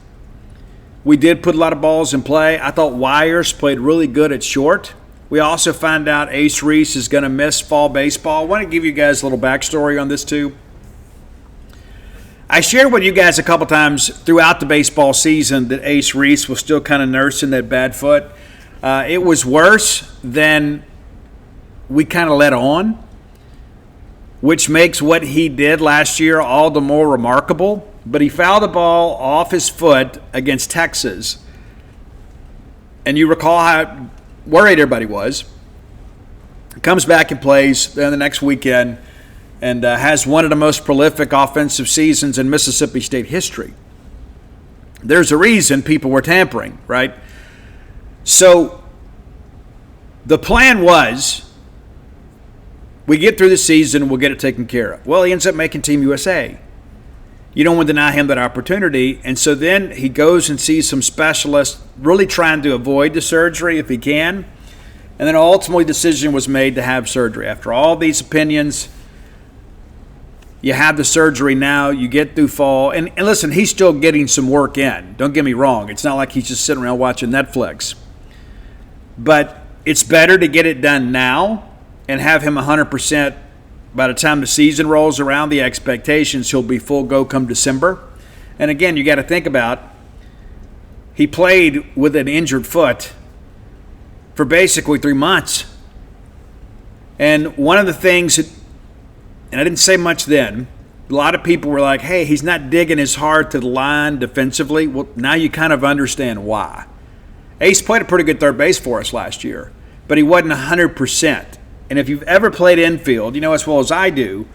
Speaker 1: We did put a lot of balls in play. I thought Wires played really good at short. We also found out Ace Reese is going to miss fall baseball. I want to give you guys a little backstory on this too. I shared with you guys a couple times throughout the baseball season that Ace Reese was still kind of nursing that bad foot. It was worse than we kind of let on, which makes what he did last year all the more remarkable. But he fouled the ball off his foot against Texas. And you recall how worried everybody was. Comes back and plays then the next weekend and has one of the most prolific offensive seasons in Mississippi State history. There's a reason people were tampering, right? So the plan was we get through the season, we'll get it taken care of. Well, he ends up making Team USA. You don't want to deny him that opportunity. And so then he goes and sees some specialists really trying to avoid the surgery if he can. And then ultimately the decision was made to have surgery. After all these opinions, you have the surgery now, you get through fall. And listen, he's still getting some work in. Don't get me wrong. It's not like he's just sitting around watching Netflix. But it's better to get it done now and have him 100% by the time the season rolls around. The expectations he'll be full go come December. And again, you got to think about, he played with an injured foot for basically 3 months. And one of the things that, and I didn't say much then, a lot of people were like, hey, he's not digging as hard to the line defensively. Well, now you kind of understand why. Ace played a pretty good third base for us last year, but he wasn't 100%. And if you've ever played infield, you know as well as I do,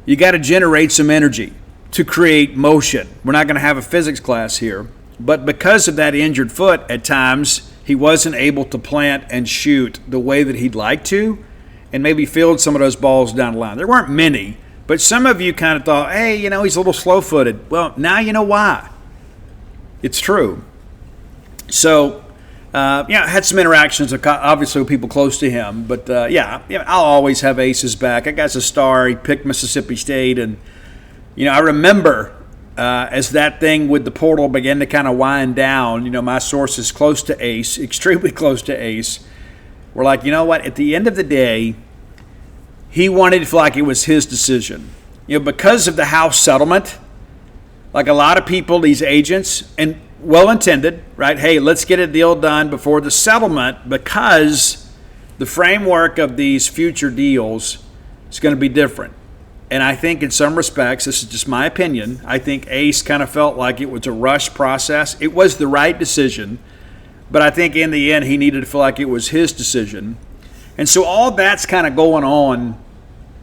Speaker 1: you got to generate some energy to create motion. We're not going to have a physics class here, but because of that injured foot, at times he wasn't able to plant and shoot the way that he'd like to, and maybe field some of those balls down the line. There weren't many, but some of you kind of thought, hey, he's a little slow-footed. Well, now you know why. It's true. So, had some interactions, obviously, with people close to him. But, I'll always have Ace's back. That guy's a star. He picked Mississippi State. And, I remember as that thing with the portal began to kind of wind down, my sources close to Ace, extremely close to Ace, were like, you know what, at the end of the day, he wanted to feel like it was his decision. Because of the House settlement, like a lot of people, these agents, and well-intended, right? Hey, let's get a deal done before the settlement because the framework of these future deals is going to be different. And I think in some respects, this is just my opinion, I think Ace kind of felt like it was a rushed process. It was the right decision, but I think in the end he needed to feel like it was his decision. And so all that's kind of going on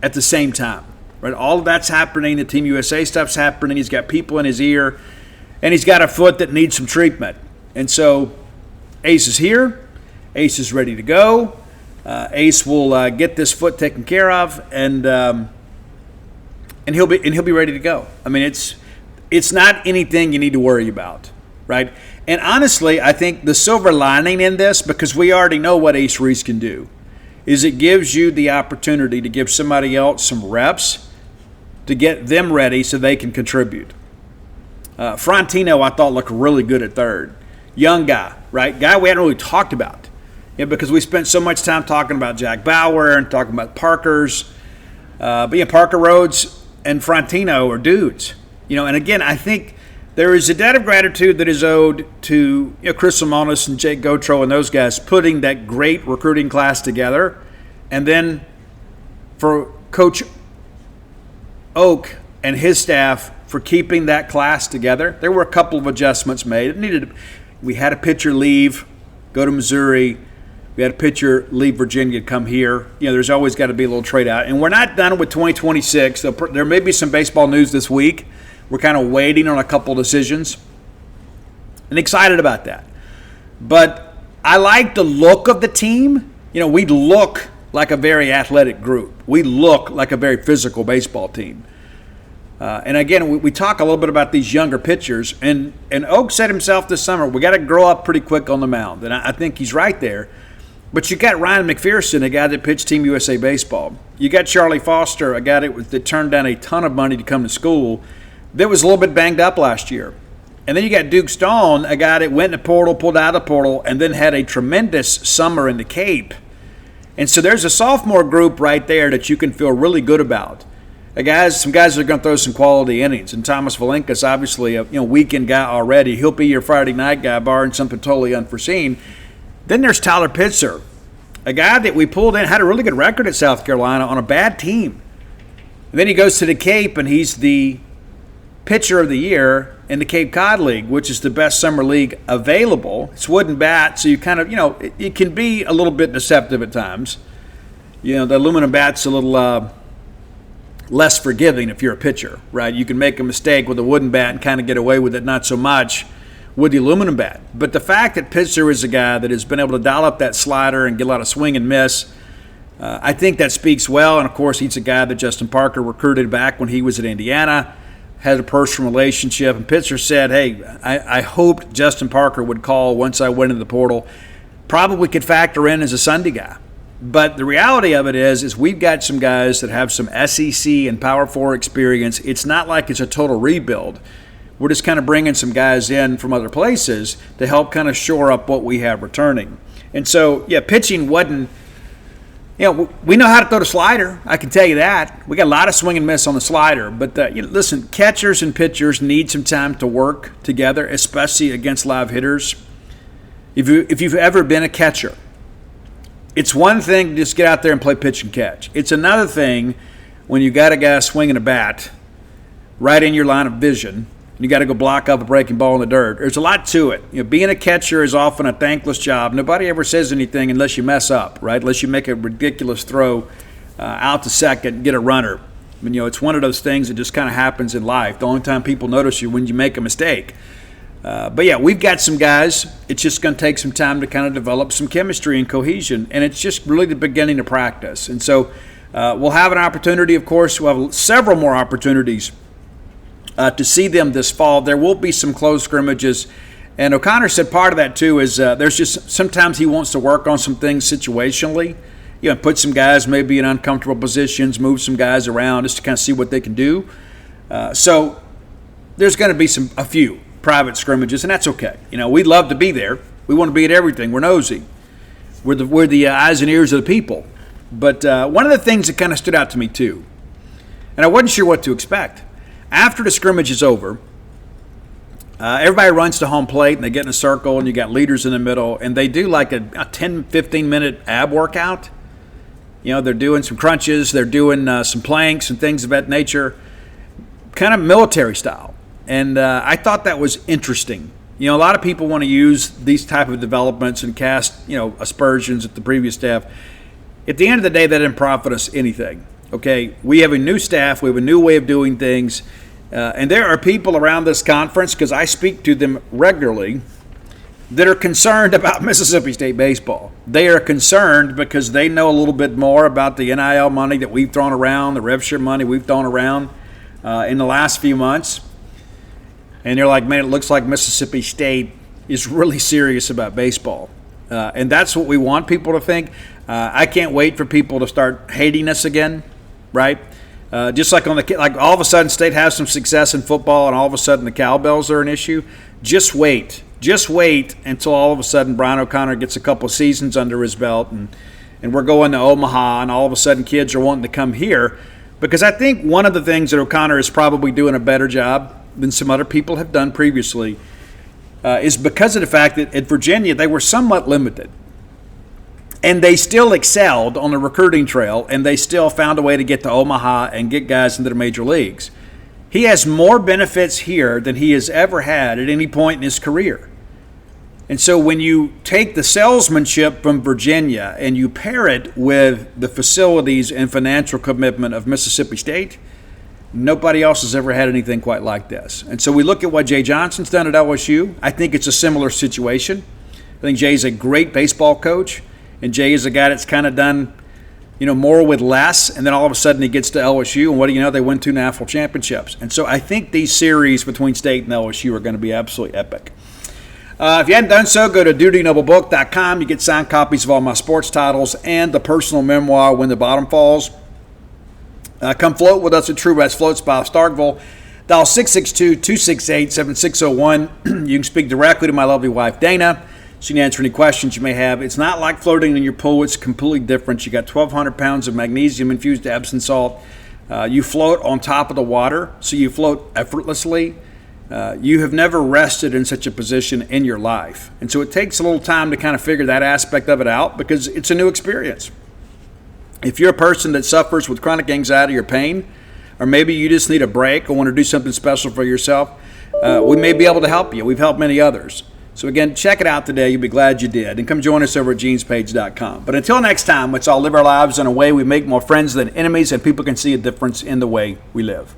Speaker 1: at the same time, right? All of that's happening. The Team USA stuff's happening. He's got people in his ear. And he's got a foot that needs some treatment. And so Ace is here. Ace is ready to go. Ace will get this foot taken care of, and he'll be ready to go. I mean, it's not anything you need to worry about, right? And honestly, I think the silver lining in this, because we already know what Ace Reese can do, is it gives you the opportunity to give somebody else some reps to get them ready so they can contribute. Frontino, I thought, looked really good at third. Young guy, right? Guy we hadn't really talked about. Because we spent so much time talking about Jack Bauer and talking about Parker's. But Parker Rhodes and Frontino are dudes. And again, I think there is a debt of gratitude that is owed to Chris Simonis and Jake Gautreaux and those guys putting that great recruiting class together. And then for Coach Oak and his staff for keeping that class together. There were a couple of adjustments made. We had a pitcher leave go to Missouri. We had a pitcher leave Virginia to come here. There's always got to be a little trade out. And we're not done with 2026. There may be some baseball news this week. We're kind of waiting on a couple decisions. And excited about that. But I like the look of the team. We look like a very athletic group. We look like a very physical baseball team. And again, we talk a little bit about these younger pitchers. And Oak said himself this summer, we got to grow up pretty quick on the mound. And I think he's right there. But you got Ryan McPherson, a guy that pitched Team USA Baseball. You got Charlie Foster, a guy that turned down a ton of money to come to school, that was a little bit banged up last year. And then you got Duke Stone, a guy that went in the portal, pulled out of the portal, and then had a tremendous summer in the Cape. And so there's a sophomore group right there that you can feel really good about. Some guys that are going to throw some quality innings. And Thomas Valenka's obviously a weekend guy already. He'll be your Friday night guy, barring something totally unforeseen. Then there's Tyler Pitzer, a guy that we pulled in, had a really good record at South Carolina on a bad team. And then he goes to the Cape, and he's the pitcher of the year in the Cape Cod League, which is the best summer league available. It's wooden bat, so you kind of, it can be a little bit deceptive at times. The aluminum bat's a little less forgiving if you're a pitcher, right? You can make a mistake with a wooden bat and kind of get away with it, not so much with the aluminum bat. But the fact that Pitzer is a guy that has been able to dial up that slider and get a lot of swing and miss, I think that speaks well. And, of course, he's a guy that Justin Parker recruited back when he was at Indiana, had a personal relationship. And Pitzer said, hey, I hoped Justin Parker would call once I went into the portal. Probably could factor in as a Sunday guy. But the reality of it is we've got some guys that have some SEC and Power 4 experience. It's not like it's a total rebuild. We're just kind of bringing some guys in from other places to help kind of shore up what we have returning. And so, pitching wasn't, we know how to throw the slider. I can tell you that. We got a lot of swing and miss on the slider. But, listen, catchers and pitchers need some time to work together, especially against live hitters. If you've ever been a catcher, it's one thing to just get out there and play pitch and catch. It's another thing when you got a guy swinging a bat right in your line of vision, and you got to go block up a breaking ball in the dirt. There's a lot to it. Being a catcher is often a thankless job. Nobody ever says anything unless you mess up, right? Unless you make a ridiculous throw out to second and get a runner. It's one of those things that just kind of happens in life. The only time people notice you when you make a mistake. But we've got some guys. It's just going to take some time to kind of develop some chemistry and cohesion, and it's just really the beginning of practice. And so we'll have an opportunity, of course. We'll have several more opportunities to see them this fall. There will be some close scrimmages. And O'Connor said part of that, too, is there's just sometimes he wants to work on some things situationally. Put some guys maybe in uncomfortable positions, move some guys around just to kind of see what they can do. So there's going to be a few private scrimmages, and that's okay. We'd love to be there. We want to be at everything. We're nosy. We're the eyes and ears of the people. But one of the things that kind of stood out to me, too, and I wasn't sure what to expect. After the scrimmage is over, everybody runs to home plate, and they get in a circle, and you got leaders in the middle, and they do like a 10, 15-minute ab workout. They're doing some crunches, they're doing some planks and things of that nature, kind of military style. And I thought that was interesting. A lot of people want to use these type of developments and cast, aspersions at the previous staff. At the end of the day, that didn't profit us anything. Okay, we have a new staff, we have a new way of doing things, and there are people around this conference, because I speak to them regularly, that are concerned about Mississippi State baseball. They are concerned because they know a little bit more about the NIL money that we've thrown around, the rev share money we've thrown around in the last few months. And they're like, man, it looks like Mississippi State is really serious about baseball. And that's what we want people to think. I can't wait for people to start hating us again, right? Just like like all of a sudden State has some success in football and all of a sudden the cowbells are an issue. Just wait. Just wait until all of a sudden Brian O'Connor gets a couple seasons under his belt and we're going to Omaha and all of a sudden kids are wanting to come here. Because I think one of the things that O'Connor is probably doing a better job than some other people have done previously is because of the fact that at Virginia they were somewhat limited. And they still excelled on the recruiting trail, and they still found a way to get to Omaha and get guys into the major leagues. He has more benefits here than he has ever had at any point in his career. And so when you take the salesmanship from Virginia and you pair it with the facilities and financial commitment of Mississippi State, nobody else has ever had anything quite like this. And so we look at what Jay Johnson's done at LSU. I think it's a similar situation. I think Jay's a great baseball coach, and Jay is a guy that's kind of done, more with less, and then all of a sudden he gets to LSU, and what do you know? They win 2 national championships. And so I think these series between State and LSU are going to be absolutely epic. If you hadn't done so, go to dutynoblebook.com. You get signed copies of all my sports titles and the personal memoir, When the Bottom Falls. Come float with us at True West Floats by Starkville. Dial 662-268-7601. You can speak directly to my lovely wife, Dana. She can answer any questions you may have. It's not like floating in your pool. It's completely different. You got 1,200 pounds of magnesium-infused Epsom salt. You float on top of the water, so you float effortlessly. You have never rested in such a position in your life. And so it takes a little time to kind of figure that aspect of it out because it's a new experience. If you're a person that suffers with chronic anxiety or pain, or maybe you just need a break or want to do something special for yourself, we may be able to help you. We've helped many others. So again, check it out today. You'll be glad you did. And come join us over at genespage.com. But until next time, let's all live our lives in a way we make more friends than enemies and people can see a difference in the way we live.